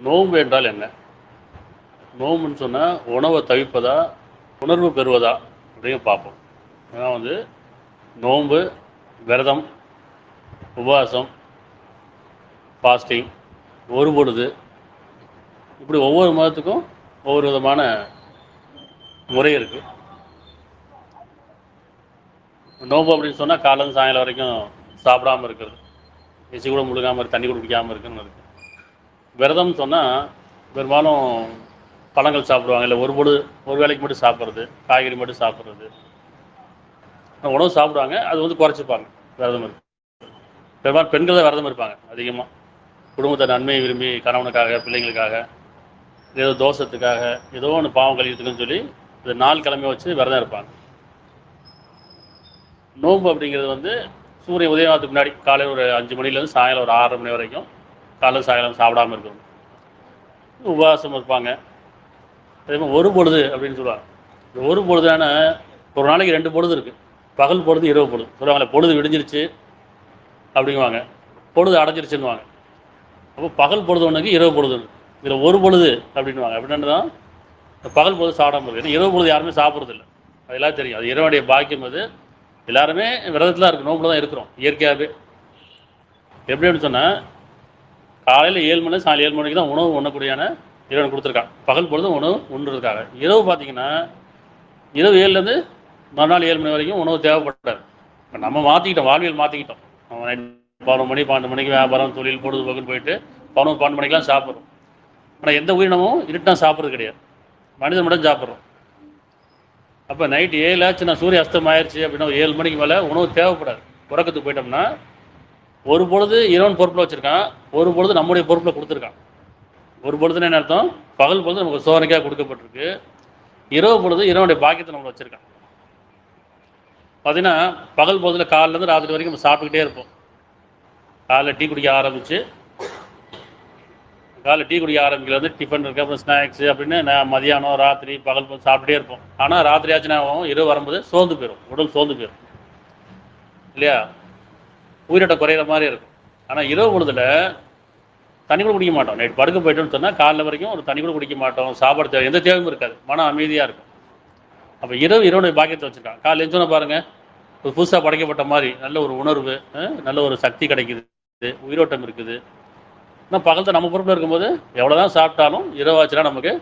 நோன்பு என்றால் என்ன? நோன்புன்னு சொன்னால் உணவை தவிர்ப்பதா, உணர்வு பெறுவதா அப்படின்னு பார்ப்போம். ஏன்னா நோன்பு, விரதம், உபவாசம், ஃபாஸ்டிங், ஒரு பொழுது, இப்படி ஒவ்வொரு மதத்துக்கும் ஒவ்வொரு விதமான முறை இருக்குது. நோன்பு அப்படின்னு சொன்னால் காலையில சாயங்காலம் வரைக்கும் சாப்பிடாமல் இருக்கிறது, எச்சி கூட முழுகாமல் தண்ணி கூட குடிக்காமல் இருக்குன்னு இருக்குது. விரதம்னு சொன்னால் பெரும்பாலும் பழங்கள் சாப்பிடுவாங்க, இல்லை ஒரு வேளைக்கு மட்டும் சாப்பிட்றது, காய்கறி மட்டும் சாப்பிட்றது, உணவு சாப்பிடுவாங்க, அது குறைச்சிப்பாங்க. விரதம் இருக்கு. பெரும்பாலும் பெண்கள் தான் விரதம் இருப்பாங்க அதிகமாக. குடும்பத்தை நன்மையை விரும்பி கணவனுக்காக, பிள்ளைங்களுக்காக, ஏதோ தோஷத்துக்காக, ஏதோ ஒன்று பாவம் கழிக்கிறதுக்குன்னு சொல்லி இந்த நாள் கிழமை வச்சு விரதம் இருப்பாங்க. நோன்பு அப்படிங்கிறது சூரியன் உதயமானதுக்கு முன்னாடி காலையில் ஒரு 5 மணிலேருந்து சாயங்காலம் ஒரு 6:30 மணி வரைக்கும் காலையில் சாயங்காலம் சாப்பிடாமல் இருக்கணும். உபவாசம் இருப்பாங்க. அதே மாதிரி ஒரு பொழுது அப்படின்னு சொல்லுவாங்க. இந்த ஒரு பொழுதான ஒரு நாளைக்கு 2 பொழுது இருக்குது. பகல் பொழுது, இரவு பொழுது சொல்லுவாங்களே. பொழுது விடிஞ்சிருச்சு அப்படிங்குவாங்க, பொழுது அடைஞ்சிருச்சுன்னுவாங்க. அப்போ பகல் பொழுது ஒன்றுக்கு, இரவு பொழுது ஒன்று. இதில் ஒரு பொழுது அப்படின்வாங்க. அப்படின்னா பகல் பொழுது சாப்பிடாமல் இருக்குது. ஏன்னா இரவு பொழுது யாருமே சாப்பிட்றது இல்லை, அதெல்லாம் தெரியும். அது இறைவனுடைய பாக்கியம். அது எல்லாருமே விரதத்தில் தான் இருக்குது, நோம்பில் தான் இருக்கிறோம் இயற்கையாகவே. எப்படின்னு சொன்னால் காலையில் 7 மணி சாயங்காலம் 7 மணிக்கு தான் உணவு உண்ணக்கூடியான இறைவன் கொடுத்துருக்கான். பகல் பொழுது உணவு உண்ணுறதுக்காக. இரவு பார்த்தீங்கன்னா இரவு 7லேருந்து மறுநாள் 7 மணி வரைக்கும் உணவு தேவைப்படாது. இப்போ நம்ம மாற்றிக்கிட்டோம், வாழ்வியல் மாற்றிக்கிட்டோம். நம்ம 11 மணி 12 மணிக்கு வியாபாரம், தொழில், பொழுதுபோக்குன்னு போயிட்டு 11 12 மணிக்கெலாம் சாப்பிட்றோம். ஆனால் எந்த உயிரினமும் இருட்டா சாப்பிட்றது கிடையாது, மனிதன் மட்டும் சாப்பிட்றோம். அப்போ நைட்டு 7 ஆச்சுன்னா சூரிய அஸ்தம் ஆயிடுச்சு அப்படின்னா 7 மணிக்கு மேலே உணவு தேவைப்படாது. உறக்கத்துக்கு போயிட்டோம்னா ஒரு பொழுது இறைவன் பொறுப்பில் வச்சுருக்கான், ஒரு பொழுது நம்முடைய பொறுப்பில் கொடுத்துருக்கான். ஒரு பொழுதுன்னு என்ன அர்த்தம்? பகல் பொழுது நமக்கு சோதனைக்காக கொடுக்கப்பட்டிருக்கு, இரவு பொழுது இறைவனுடைய பாக்கியத்தை நம்மளை வச்சுருக்கான். பார்த்தீங்கன்னா பகல் பொழுதுல காலிலேருந்து ராத்திரி வரைக்கும் நம்ம சாப்பிட்டுக்கிட்டே இருப்போம். காலைல டீ குடிக்க ஆரம்பிக்கிறது, டிஃபன் இருக்குது, அப்புறம் ஸ்நாக்ஸு அப்படின்னு மதியானம், ராத்திரி, பகல் பொழுது சாப்பிட்டுட்டே இருப்போம். ஆனால் ராத்திரி ஆச்சுன்னா இரவு வரும்போது சோர்ந்து போயிடும், உடல் சோர்ந்து போயிடும் இல்லையா? உயிரோட்டம் குறையிற மாதிரி இருக்கும். ஆனால் இரவு பொழுதுல தண்ணி கூட குடிக்க மாட்டோம். நைட் படுக்க போயிட்டோம்னு சொன்னால் காலைல வரைக்கும் ஒரு தண்ணி கூட குடிக்க மாட்டோம், சாப்பாடு தேவை எந்த தேவையும் இருக்காது, மனம் அமைதியாக இருக்கும். அப்போ இறைவனுடைய பாக்கியத்தை வச்சுருக்கான். காலையில் எழுந்தோன்னே பாருங்கள், ஒரு புதுசாக படைக்கப்பட்ட மாதிரி நல்ல ஒரு உணர்வு, நல்ல ஒரு சக்தி கிடைக்குது, உயிரோட்டம் இருக்குது. ஆனால் பகலத்தை நம்ம பொறுப்பில் இருக்கும்போது எவ்வளோதான் சாப்பிட்டாலும் இரவாச்சுன்னா நமக்கு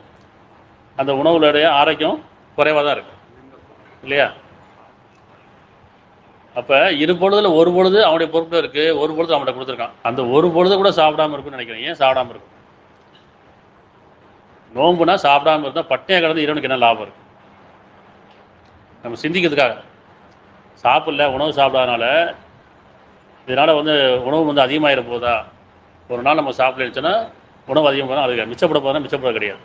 அந்த உணவுடைய ஆரோக்கியம் குறைவாக தான் இருக்கும் இல்லையா? அப்போ இரு பொழுதுல ஒரு பொழுது அவனுடைய பொறுப்பில் இருக்குது, ஒரு பொழுது அவன்கிட்ட கொடுத்துருக்கான். அந்த ஒரு பொழுது கூட சாப்பிடாமல் இருக்குன்னு நினைக்கிறேன். ஏன் சாப்பிடாமல் இருக்கும்? நோம்புனா சாப்பிடாமல் இருந்தால் பட்டையாக கிடந்து இறைவனுக்கு என்ன லாபம் இருக்குது? நம்ம சிந்திக்கிறதுக்காக. சாப்பிடல, உணவு சாப்பிடாதனால இதனால் உணவு அதிகமாகிட போதா? ஒரு நாள் நம்ம சாப்பிடச்சுன்னா உணவு அதிகம் போனால் அது மிச்சப்பட போதுனா மிச்சப்பட கிடையாது.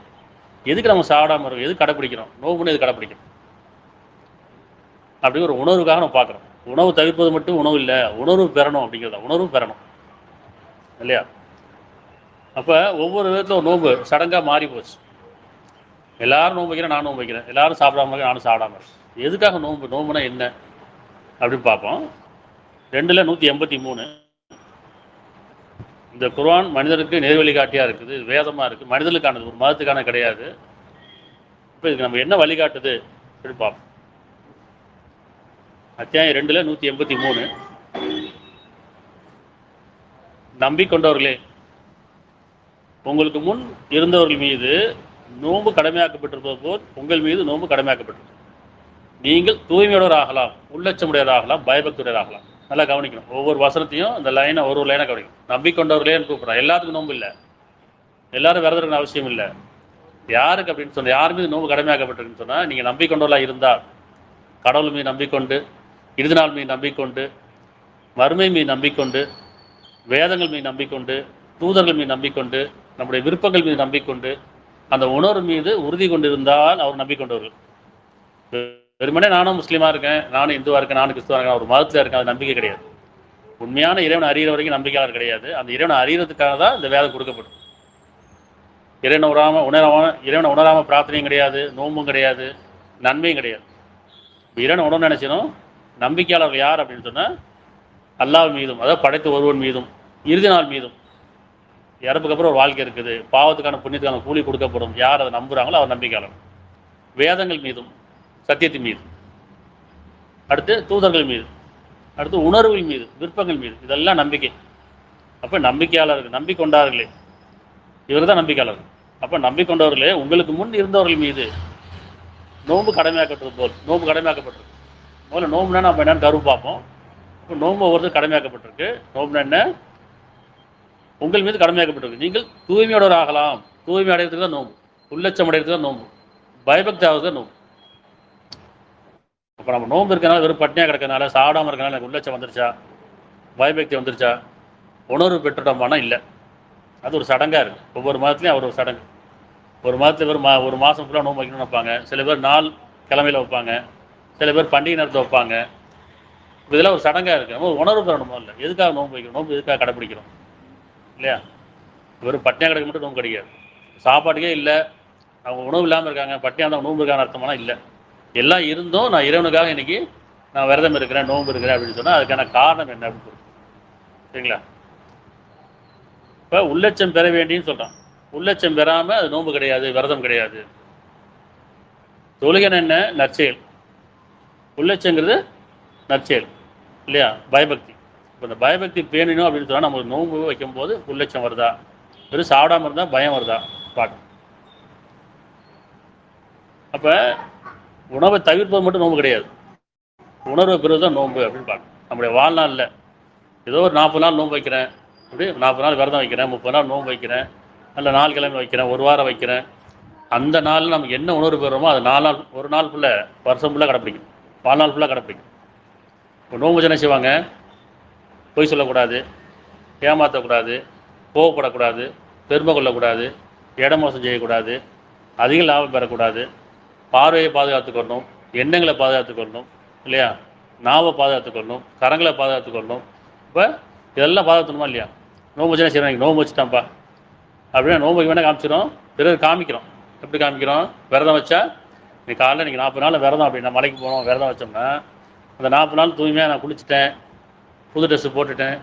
எதுக்கு நம்ம சாப்பிடாமல் இருக்கோம்? எது கடைப்பிடிக்கிறோம்? நோம்புன்னு எது கடைப்பிடிக்கிறோம்? அப்படி ஒரு உணர்வுக்காக நம்ம பார்க்குறோம். உணவு தவிர்ப்பது மட்டும் உணவு இல்லை, உணர்வு பெறணும் அப்படிங்கிறத. உணர்வு பெறணும் இல்லையா? அப்போ ஒவ்வொரு விதத்தில் ஒரு நோன்பு சடங்காக மாறி போச்சு. எல்லாரும் நோன்பு வைக்கிறேன், நானும் நோன்பு வைக்கிறேன், எல்லாரும் சாப்பிடாம நானும் சாப்பிடாம இருக்கேன். எதுக்காக நோன்பு? நோம்புனா என்ன அப்படின்னு பார்ப்போம். 2:183 இந்த குர்ஆன் மனிதருக்கு நேர்வழி காட்டியாக இருக்குது, வேதமாக இருக்குது, மனிதர்களுக்கானது, ஒரு மதத்துக்கான கிடையாது. இப்போ இதுக்கு நம்ம என்ன வழிகாட்டுது அப்படின்னு பார்ப்போம். அத்தியாயம் 2:183. நம்பிக்கொண்டவர்களே, உங்களுக்கு முன் இருந்தவர்கள் மீது நோன்பு கடமையாக்கப்பட்டிருப்பது போல் உங்கள் மீது நோன்பு கடமையாக்கப்பட்டிருக்கு. நீங்கள் தூய்மையுடையவராகலாம், உள்ளச்சமுடையவராகலாம், பயபக்தியுடையவராகலாம். நல்லா கவனிக்கணும். ஒவ்வொரு வசனத்தையும் இந்த லைனை ஒரு லைனாக கவனிக்கணும். நம்பிக்கொண்டவர்களேன்னு கூப்பிட்றான். எல்லாத்துக்கும் நோன்பு இல்லை, எல்லாரும் விரதம் இருக்கணும் அவசியம் இல்லை. யாருக்கு அப்படின்னு சொன்னால், யார் மீது நோன்பு கடமையாக்கப்பட்டிருக்குன்னு சொன்னால், நீங்கள் நம்பிக்கொண்டவர்களாக இருந்தால், கடவுள் மீது நம்பிக்கொண்டு, இறுதி நாள் மீது நம்பிக்கொண்டு, மறுமை மீது நம்பிக்கொண்டு, வேதங்கள் மீது நம்பிக்கொண்டு, தூதர்கள் மீது நம்பிக்கொண்டு, நம்முடைய விருப்பங்கள் மீது நம்பிக்கொண்டு, அந்த உணர்வு மீது உறுதி கொண்டிருந்தால் அவர் நம்பிக்கொண்டவர்கள். வெறுமனே நானும் முஸ்லீமாக இருக்கேன், நானும் இந்துவாக இருக்கேன், நானும் கிறிஸ்துவாக இருக்கேன், ஒரு மதத்தில் இருக்கேன், அது நம்பிக்கை கிடையாது. உண்மையான இறைவனை அறிகிற வரைக்கும் நம்பிக்கையாளர் கிடையாது. அந்த இறைவனை அறிகிறதுக்காக தான் இந்த வேதம் கொடுக்கப்படும். இறைவனை உணராமல் பிரார்த்தனையும் கிடையாது, நோம்பும் கிடையாது, நன்மையும் கிடையாது. இறைவனை உணர்வு நினைச்சனும். நம்பிக்கையாளர்கள் யார் அப்படின்னு சொன்னால், அல்லாஹ் மீதும், அதாவது படைத்த ஒருவன் மீதும், இறுதி நாள் மீதும், இறப்புக்கு அப்புறம் ஒரு வாழ்க்கை இருக்குது, பாவத்துக்கான புண்ணியத்துக்கான கூலி கொடுக்கப்படும், யார் அதை நம்புகிறாங்களோ அவர் நம்பிக்கையாளர். வேதங்கள் மீதும் சத்தியத்தின் மீது, அடுத்து தூதர்கள் மீது, அடுத்து உணர்வுகள் மீது, விருப்பங்கள் மீது, இதெல்லாம் நம்பிக்கை. அப்போ நம்பிக்கையாளர்கள், நம்பிக்கொண்டார்களே, இவர் தான் நம்பிக்கையாளர்கள். அப்போ நம்பிக்கொண்டவர்களே, உங்களுக்கு முன் இருந்தவர்கள் மீது நோன்பு கடமையாக்கப்பட்டது போல் நோன்பு கடமையாக்கப்பட்டிருக்கு. முதல்ல நோம்புனா நம்ம என்னன்னு கருவு பார்ப்போம். இப்போ நோன்பு ஒவ்வொருத்தரும் கடமையாக்கப்பட்டிருக்கு. நோம்புனா என்ன? உங்கள் மீது கடமையாக்கப்பட்டிருக்கு. நீங்கள் தூய்மையோடவர் ஆகலாம். தூய்மை அடைகிறதுக்கு தான் நோம்பு, உள்ளச்சம் அடைகிறதுக்கு தான் நோம்பு, பயபக்தி ஆகுது தான் நோம்பு. இப்போ நம்ம நோம்பு இருக்கனால, வெறும் பட்னியாக கிடக்கிறதுனால, சாப்பிடாமல் இருக்கனால எனக்கு உள்ளச்சம் வந்துருச்சா, பயபக்தி வந்துருச்சா, உணர்வு பெற்றுட்டோமானா இல்லை. அது ஒரு சடங்காக இருக்குது. ஒவ்வொரு மாதத்துலையும் அவர் ஒரு சடங்கு. ஒரு மாதத்தில் ஒரு மாதம் ஃபுல்லாக நோம்பு வைக்கணும்னு வைப்பாங்க. சில பேர் நாள் கிழமையில் வைப்பாங்க, சில பேர் பண்டிகை நேரத்தை வைப்பாங்க. இதெல்லாம் ஒரு சடங்காக இருக்குது. நம்ம உணர்வு பெறணுமோ இல்லை, எதுக்காக நோம்பு வைக்கணும், நோம்பு எதுக்காக கடைப்பிடிக்கிறோம் இல்லையா? வெறும் பட்னியாக கிடைக்க மட்டும் நோம்பு கிடைக்காது. சாப்பாட்டுக்கே இல்லை, அவங்க உணவு இல்லாமல் இருக்காங்க, பட்னியாக இருந்தால் நோம்பு இருக்கான அர்த்தமான இல்லை. எல்லாம் இருந்தும் நான் இறைவனுக்காக இன்னைக்கு நான் விரதம் இருக்கிறேன், நோன்பு இருக்கிறேன் அப்படின்னு சொன்னால் அதுக்கான காரணம் என்ன அப்படின்னு சொல்லுங்க. சரிங்களா? இப்போ உள்ளச்சம் பெற வேண்டின்னு சொல்கிறான். உள்ளச்சம் பெறாமல் அது நோன்பு கிடையாது, விரதம் கிடையாது. தொழுகை என்ன? நற்செயல். உள்ளச்சங்கிறது நற்செயல் இல்லையா? பயபக்தி. இப்போ இந்த பயபக்தி பேணணும் அப்படின்னு சொன்னால் நம்ம நோன்பு வைக்கும்போது உள்ளச்சம் வருதா, வெறும் சாப்பிடாமல் இருந்தால் பயம் வருதா பார்க்கணும். அப்போ உணவை தவிர்ப்பது மட்டும் நோன்பு கிடையாது, உணர்வை பெறுவது தான் நோன்பு அப்படின்னு பார்க்கணும். நம்முடைய வாழ்நாளில் ஏதோ ஒரு 40 நாள் நோன்பு வைக்கிறேன், அப்படி 40 நாள் விரதம் வைக்கிறேன், 30 நாள் நோன்பு வைக்கிறேன், அல்ல 4 கிழமை வைக்கிறேன், ஒரு வாரம் வைக்கிறேன். அந்த நாளில் நமக்கு என்ன உணர்வு பெறுறோமோ அது 4 நாள், ஒரு நாள் ஃபுல்லாக, வருஷம் ஃபுல்லாக கடைப்பிடிக்கும், வாழ்நாள் ஃபுல்லாக கடைப்பிடிக்கும். இப்போ நோன்பு என்ன செய்வாங்க? பொய் சொல்லக்கூடாது, ஏமாற்றக்கூடாது, கோவப்படக்கூடாது, பெருமை கொள்ளக்கூடாது, இடமோசம் செய்யக்கூடாது, அதிக லாபம் பெறக்கூடாது, பார்வையை பாதுகாத்துக்கொள்ளணும், எண்ணங்களை பாதுகாத்துக்கொள்ளணும் இல்லையா, நாவை பாதுகாத்துக்கொள்ளணும், கரங்களை பாதுகாத்துக்கொள்ளணும். இப்போ இதெல்லாம் பாதுகாத்துணுமா இல்லையா? நோம்பு வச்சுனா சரி, நோம்பு வச்சுட்டான்ப்பா அப்படின்னா நோம்பு வேணால் காமிச்சிடும், பிறகு காமிக்கிறோம். எப்படி காமிக்கிறோம்? விரதம் வச்சா நீ காலையில் நீங்கள் 40 நாள் விரதம் அப்படின்னா, மலைக்கு போனோம் விரதம் வச்சோம்னா அந்த 40 நாள் தூய்மையாக நான் குளிச்சுட்டேன், புது ட்ரெஸ்ஸு போட்டுட்டேன்,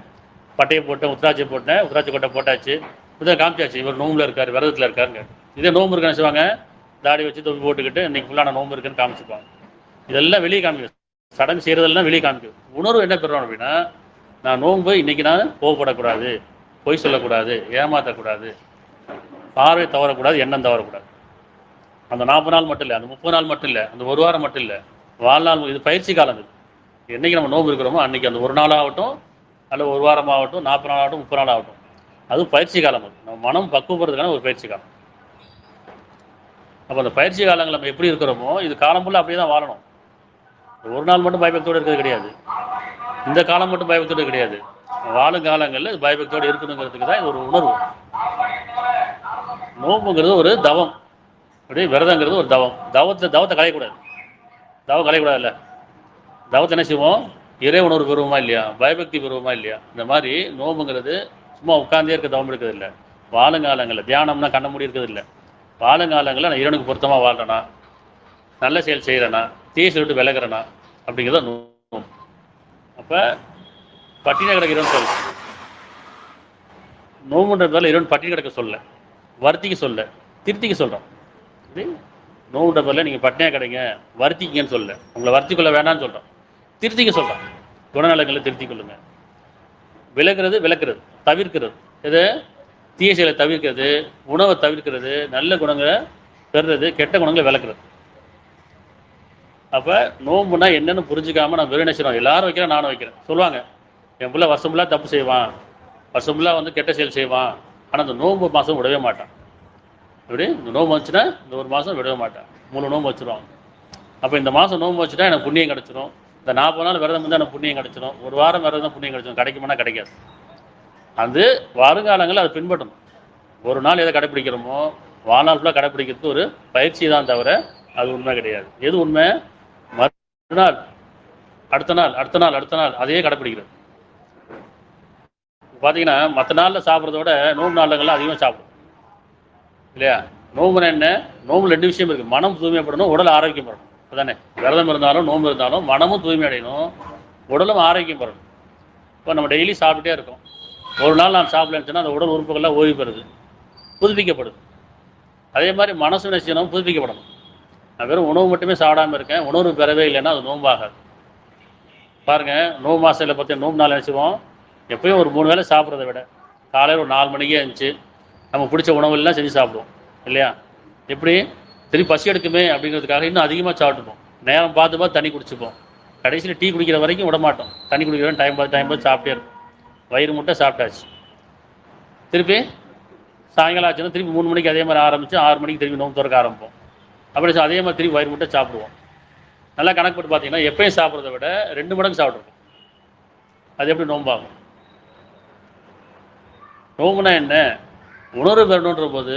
பட்டையை போட்டேன், உத்ராட்சியை போட்டேன், உத்ராட்சி கொட்டை போட்டாச்சு, இதை காமிச்சாச்சு, இவர் நோம்பில் இருக்கார், விரதத்தில் இருக்காருங்க. இதே நோம்பு இருக்குன்னு செய்வாங்க, தாடி வச்சு தொப்பி போட்டுக்கிட்டு இன்றைக்கி ஃபுல்லாக நான் நோம்பு இருக்குன்னு காமிச்சிப்பாங்க. இதெல்லாம் வெளியே காமிக்கும், சடங்கு செய்கிறதெல்லாம் வெளியே காமிக்கும். உணர்வு என்ன பெறுறோம் அப்படின்னா, நான் நோன்பு இன்றைக்கி நான் கோவப்படக்கூடாது, பொய் சொல்லக்கூடாது, ஏமாற்றக்கூடாது, பார்வை தவறக்கூடாது, எண்ணம் தவறக்கூடாது. அந்த 40 நாள் மட்டும் இல்லை, அந்த 30 நாள் மட்டும் இல்லை, அந்த ஒரு வாரம் மட்டும் இல்லை, வாழ்நாள். இது பயிற்சி காலம். இது என்றைக்கு நம்ம நோன்பு இருக்கிறோமோ அன்றைக்கி, அந்த ஒரு நாள் ஆகட்டும், அல்ல ஒரு வாரம் ஆகட்டும், 40 நாள் ஆகட்டும், 30 நாள் ஆகட்டும், அது பயிற்சி காலம். அது நம்ம மனம் பக்குவப்படுறதுக்கான ஒரு பயிற்சி காலம். அப்போ அந்த பயிற்சி காலங்கள் நம்ம எப்படி இருக்கிறோமோ இது காலம் ஃபுல்லாக அப்படியே தான் வாழணும். ஒரு நாள் மட்டும் பயபக்தியோடு இருக்கிறது கிடையாது, இந்த காலம் மட்டும் பயபக்தியோடு கிடையாது, வாழும் காலங்களில் பயபக்தியோடு இருக்கணுங்கிறதுக்கு தான் இது ஒரு உணர்வு. நோம்புங்கிறது ஒரு தவம், அப்படியே விரதங்கிறது ஒரு தவம். தவத்தை கலையக்கூடாது. தவம் கலையக்கூடாதுல்ல. தவத்தை என்ன செய்வோம்? இறை உணர்வு பெறுவோமா இல்லையா, பயபக்தி பெறுவோமா இல்லையா. இந்த மாதிரி நோம்புங்கிறது சும்மா உட்கார்ந்தே இருக்க தவம் இருக்கிறது இல்லை. வாழுங்காலங்களில் தியானம்னா கண்ண மூடி இருக்கிறது இல்லை. வாழுங்காலங்களில் நான் இறைவனுக்கு பொருத்தமாக வாழ்கிறேனா, நல்ல செயல் செய்கிறேனா, தீய விட்டு விலகிறேனா அப்படிங்கிறத நோம்பு. அப்போ பட்டினி கிடக்க இறைவன் சொல்ல, நோம்புன்றதால இறைவன் பட்டினி கிடக்க சொல்ல, வருத்திக்கு சொல்ல, திருத்திக்க சொல்கிறோம். நோவுன்ற பேரில் நீங்கள் பட்னியாக கிடைங்க, வருத்திக்கங்கன்னு சொல்ல, உங்களை வருத்தி கொள்ள வேண்டாம்னு சொல்கிறோம், திருத்திக்க சொல்கிறோம். குணநலங்களை திருத்திக் கொள்ளுங்க. விலகிறது, விளக்குறது, தவிர்க்கிறது, எது? தீய செயலை தவிர்க்கிறது, உணவை தவிர்க்கிறது, நல்ல குணங்களை பெறுறது, கெட்ட குணங்களை விளக்குறது. அப்போ நோம்புனா என்னென்னு புரிஞ்சுக்காம நான் வெறும் நினைச்சிடும், எல்லாரும் வைக்கிறேன் நானும் வைக்கிறேன் சொல்லுவாங்க. என் பிள்ளை வருஷம் ஃபுல்லாக தப்பு செய்வான், வருஷம் ஃபுல்லாக கெட்ட செயல் செய்வான், ஆனால் அந்த நோம்பு மாதம் விடவே மாட்டான். இப்படி இந்த நோம்பு வந்துச்சுன்னா இந்த ஒரு மாதம் விடவே மாட்டேன், முழு நோம்பு வச்சுருவாங்க. அப்போ இந்த மாதம் நோம்பு வச்சுட்டா எனக்கு புண்ணியம் கிடச்சிரும், இந்த 40 நாள் விரதம் இருந்தால் எனக்கு புண்ணியம் கிடச்சிரும், ஒரு வாரம் விரதம் புண்ணியம் கிடச்சிரும். கிடைக்குமானா கிடைக்காது. அது வருங்காலங்களில் அதை பின்பற்றணும். ஒரு நாள் எதை கடைப்பிடிக்கிறோமோ வாழ்நாள் ஃபுல்லாக கடைப்பிடிக்கிறது ஒரு பயிற்சி தான் தவிர அது உண்மை கிடையாது. எது உண்மை? மறுநாள், அடுத்த நாள், அடுத்த நாள், அடுத்த நாள் அதையே கடைப்பிடிக்கிறது. பார்த்தீங்கன்னா மற்ற நாளில் சாப்பிட்றத விட நோம்பு நாளுங்கள்லாம் அதிகமாக சாப்பிடும் இல்லையா? நோம்புனா என்ன? நோம்புல 2 விஷயம் இருக்குது. மனம் தூய்மைப்படணும், உடல் ஆரோக்கியம் பெறணும். அதுதானே? விரதம் இருந்தாலும் நோம்பு இருந்தாலும் மனமும் தூய்மை அடையணும், உடலும் ஆரோக்கியம் பெறணும். இப்போ நம்ம டெய்லி சாப்பிட்டுட்டே இருக்கோம், ஒரு நாள் நான் சாப்பிடலன்னு சொன்னால் அந்த உடல் உறுப்புகள்லாம் ஓய்வு பெறுது, புதுப்பிக்கப்படுது. அதே மாதிரி மனசு என்ன செய்யணும்? புதுப்பிக்கப்படணும். நான் வெறும் உணவு மட்டுமே சாப்பிடாமல் இருக்கேன், உணர்வு பெறவே இல்லைன்னா அது நோம்பாகாது. பாருங்கள், நோம்பு மாதத்தில் பார்த்து நோம்பு நாள் நினச்சிவோம் எப்பயும் ஒரு 3 வேளை சாப்பிட்றத விட காலையில் ஒரு 4 மணிக்கே இருந்துச்சு நம்ம பிடிச்ச உணவுலாம் செஞ்சு சாப்பிடுவோம் இல்லையா? எப்படி திருப்பி பசி எடுக்குமே அப்படிங்கிறதுக்காக இன்னும் அதிகமாக சாப்பிட்டுப்போம். நேரம் பார்த்து பார்த்து தண்ணி குடிச்சுப்போம். கடைசியில் டீ குடிக்கிற வரைக்கும் விட மாட்டோம். தண்ணி குடிக்கிற டைம் பார்த்து சாப்பிட்டே இருக்கும். வயிறு முட்டை சாப்பிட்டாச்சு. திருப்பி சாயங்காலம் ஆச்சுன்னா திருப்பி 3 மணிக்கு அதே மாதிரி ஆரம்பித்து 6 மணிக்கு திருப்பி நோம்பு திறக்க ஆரம்பிப்போம். அப்படி அதே மாதிரி திருப்பி வயிறு முட்டை சாப்பிடுவோம். நல்லா கணக்கு போட்டு பார்த்தீங்கன்னா எப்பயும் சாப்பிட்றத விட 2 மடங்கு சாப்பிட்ருக்கோம். அது எப்படி நோம்பாகும்? நோம்புனா என்ன? உணர்வு பெறணுன்ற போது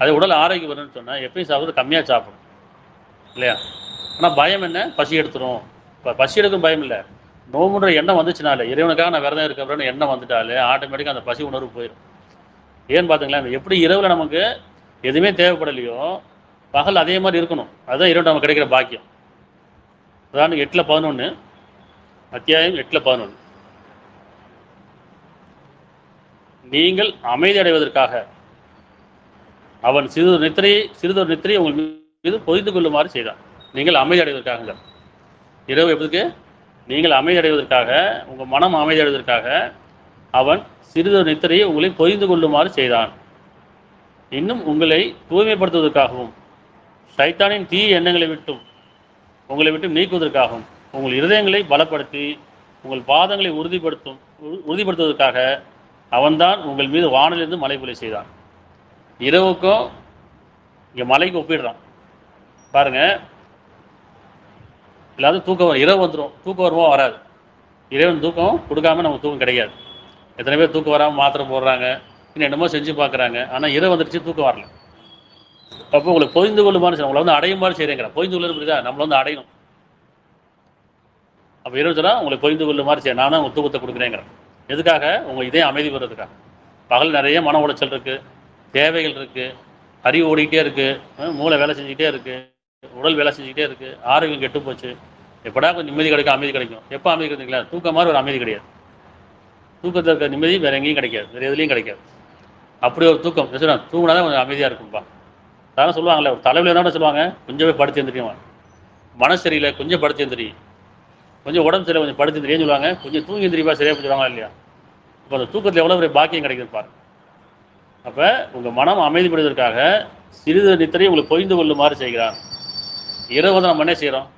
அது உடல் ஆரோக்கியம் வரணும்னு சொன்னால் எப்பயும் சாப்பிட்றது கம்மியாக சாப்பிடும் இல்லையா? ஆனால் பயம் என்ன? பசி எடுத்துரும். இப்போ பசி எடுக்கும் பயம் இல்லை, நோம்புன்ற எண்ணம் வந்துச்சுனாலே, இறைவனுக்காக நான் விரதம் இருக்கிறேன்னு எண்ணம் வந்துட்டாலே ஆட்டோமேட்டிக்காக அந்த பசி உணர்வு போயிடும். ஏன்னு பார்த்துங்களேன், எப்படி இரவில் நமக்கு எதுவுமே தேவைப்படலையோ பகல் அதே மாதிரி இருக்கணும். அதுதான் இரவு நமக்கு கிடைக்கிற பாக்கியம். அதான் 8:11 அத்தியாயம் 8:11 நீங்கள் அமைதி அடைவதற்காக அவன் சிறிதொரு நித்திரையை உங்கள் மீது பொதிந்து கொள்ளுமாறு செய்தான். நீங்கள் அமைதி அடைவதற்காக, இரவு எப்படிக்கு நீங்கள் அமைதி அடைவதற்காக, உங்கள் மனம் அமைதி அடைவதற்காக அவன் சிறிதொரு நித்திரையை உங்களை பொதிந்து கொள்ளுமாறு செய்தான். இன்னும் உங்களை தூய்மைப்படுத்துவதற்காகவும் சைத்தானின் தீய எண்ணங்களை உங்களை விட்டு நீக்குவதற்காகவும் உங்கள் இருதயங்களை பலப்படுத்தி உங்கள் பாதங்களை உறுதிப்படுத்துவதற்காக அவன்தான் உங்கள் மீது வானிலிருந்து மழை பொழிய செய்தான். இரவுக்கும் இங்கே மலைக்கு ஒப்பிடுறான் பாருங்க. எல்லாரும் தூக்கம் வரும், இரவு வந்துடும். தூக்கம் வருமோ? வராது. இறைவன் தூக்கம் கொடுக்காம நமக்கு தூக்கம் கிடையாது. எத்தனை பேர் தூக்கம் வராமல் மாத்திரை போடுறாங்க, இன்னும் என்னமோ செஞ்சு பார்க்குறாங்க, ஆனால் இரவு வந்துடுச்சு தூக்கம் வரல. அப்போ உங்களை பொய்ந்து கொள்ளுமாறு உங்களை வந்து அடையுமாறு செய்கிறேங்கிற. பொய்ந்து கொள்ளுறது புரியுதா? நம்மளை வந்து அடையணும். அப்போ இரவு சொன்னால் உங்களை பொய்ந்து கொள்ளுமாறு செய்ய, நான் தான் உங்கள் தூக்கத்தை கொடுக்குறேங்கிறேன். எதுக்காக? உங்கள் இதே அமைதி பெறதுக்காக. பகல் நிறைய மன உளைச்சல் இருக்குது, தேவைகள் இருக்குது, அறிவு ஓடிக்கிட்டே இருக்குது, மூளை வேலை செஞ்சுக்கிட்டே இருக்குது, உடல் வேலை செஞ்சுக்கிட்டே இருக்குது, ஆரோக்கியம் கெட்டு போச்சு. எப்படா கொஞ்சம் நிம்மதி கிடைக்கும், அமைதி கிடைக்கும். எப்போ அமைதி கிடைக்குங்களா? தூக்கம் மாதிரி ஒரு அமைதி கிடையாது. தூக்கத்தில் இருக்க நிம்மதி வேறு எங்கேயும் கிடைக்காது, வேறு எதுலேயும் கிடைக்காது. அப்படி ஒரு தூக்கம் தூங்கினா தான் கொஞ்சம் அமைதியாக இருக்கும்பா. அதெல்லாம் சொல்லுவாங்கல்ல, ஒரு தலைவில் என்ன சொல்லுவாங்க, கொஞ்சம் போய் படுத்து எழுந்திரியும், மனசு சரியில்லை கொஞ்சம் படுத்து எழுந்திரி, கொஞ்சம் உடம்பு சரியில்லை கொஞ்சம் படுத்து எழுந்திரின்னு சொல்லுவாங்க. கொஞ்சம் தூங்கி எழுந்திரிப்பா சரியாக போச்சுருவாங்க இல்லையா? இப்போ அந்த தூக்கத்தில் எவ்வளோ பெரிய பாக்கியம் கிடைக்குது பாருங்க. அப்போ உங்கள் மனம் அமைதிப்படுவதற்காக சிறிது நித்திரையை உங்களை பொய்ந்து கொள்ளுமாறு செய்கிறான். இரவு வந்து நம்ம என்ன செய்கிறோம்?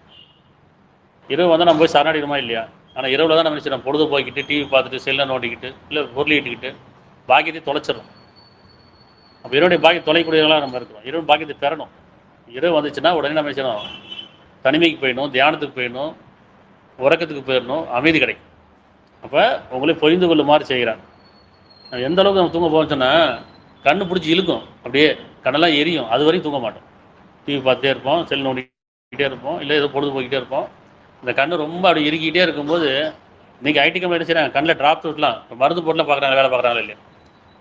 இரவு வந்து நம்ம போய் சரணடைகிறோமா இல்லையா? ஆனால் இரவில் தான் நம்ம என்ன செய்யறோம்? பொழுது போய்கிட்டு டிவி பார்த்துட்டு செல்லை நோண்டிக்கிட்டு இல்லை பொருளிக்கிட்டு பாக்கியத்தை தொலைச்சிடறோம். அப்போ இரவுடைய பாக்கியம் தொலைக்கூடியவங்களாக நம்ம இருக்கிறோம். இரவு பாக்கியத்தை பெறணும். இரவு வந்துச்சுன்னா உடனே நம்ம செய்யணும், தனிமைக்கு போயிடணும், தியானத்துக்கு போயிடணும், உறக்கத்துக்கு போயிடணும், அமைதி கிடைக்கும். அப்போ உங்களை பொய்ந்து கொள்ளுமாறு செய்கிறான். எந்த அளவுக்கு நம்ம தூங்க போகணும்னு சொன்னால் கண்ணு பிடிச்சி இழுக்கும், அப்படியே கண்ணெல்லாம் எரியும், அது வரைக்கும் தூங்க மாட்டோம். டிவி பார்த்துட்டே இருப்போம், செல் நோண்டிக்கிட்டே இருப்போம், இல்லை ஏதோ பொழுது போய்கிட்டே இருப்போம். இந்த கண்ணு ரொம்ப அப்படி இறுக்கிட்டே இருக்கும்போது இன்றைக்கி ஐடி கம்பெனி என்ன செய்கிறாங்க, கண்ணில் ட்ராப் விட்டலாம், இப்போ மருந்து போட்டுலாம் பார்க்குறாங்க, வேலை பார்க்குறாங்க இல்லையா?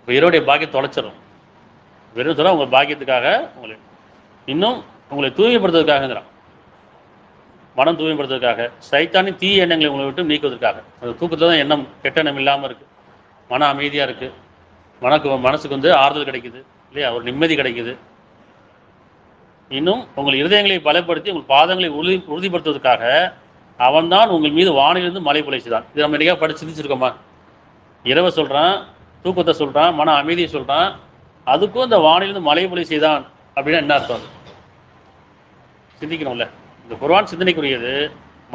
இப்போ இரவுடைய பாக்கியம் தொலைச்சிடும். வெறும் சொல்ல உங்கள் பாக்கியத்துக்காக இன்னும் உங்களை தூய்மைப்படுத்துவதற்காகங்கிறான். மனம் தூய்மைப்படுத்துவதற்காக, சைத்தானின் தீய எண்ணங்களை உங்களை விட்டு நீக்குவதற்காக. அந்த தூக்கத்தில் தான் எண்ணம் கெட்ட எண்ணம் இல்லாமல் இருக்குது, மன அமைதியாக இருக்குது, மனசுக்கு வந்து ஆறுதல் கிடைக்குது இல்லையா? ஒரு நிம்மதி கிடைக்குது. இன்னும் உங்கள் இருதயங்களை பலப்படுத்தி உங்கள் பாதங்களை உறுதிப்படுத்துவதற்காக அவன்தான் உங்கள் மீது வானிலிருந்து மழை பொழிச்சுதான். இது நம்ம என்னைக்கா படிச்சு சிந்திச்சிருக்கோமா? இரவை சொல்கிறான், தூக்கத்தை சொல்கிறான், மன அமைதியை சொல்கிறான், அதுக்கும் இந்த வானிலிருந்து மழை பொழி செய்தான் அப்படின்னா என்ன அர்த்தம்? சிந்திக்கணும்ல. இந்த குர்ஆன் சிந்தனைக்குரியது,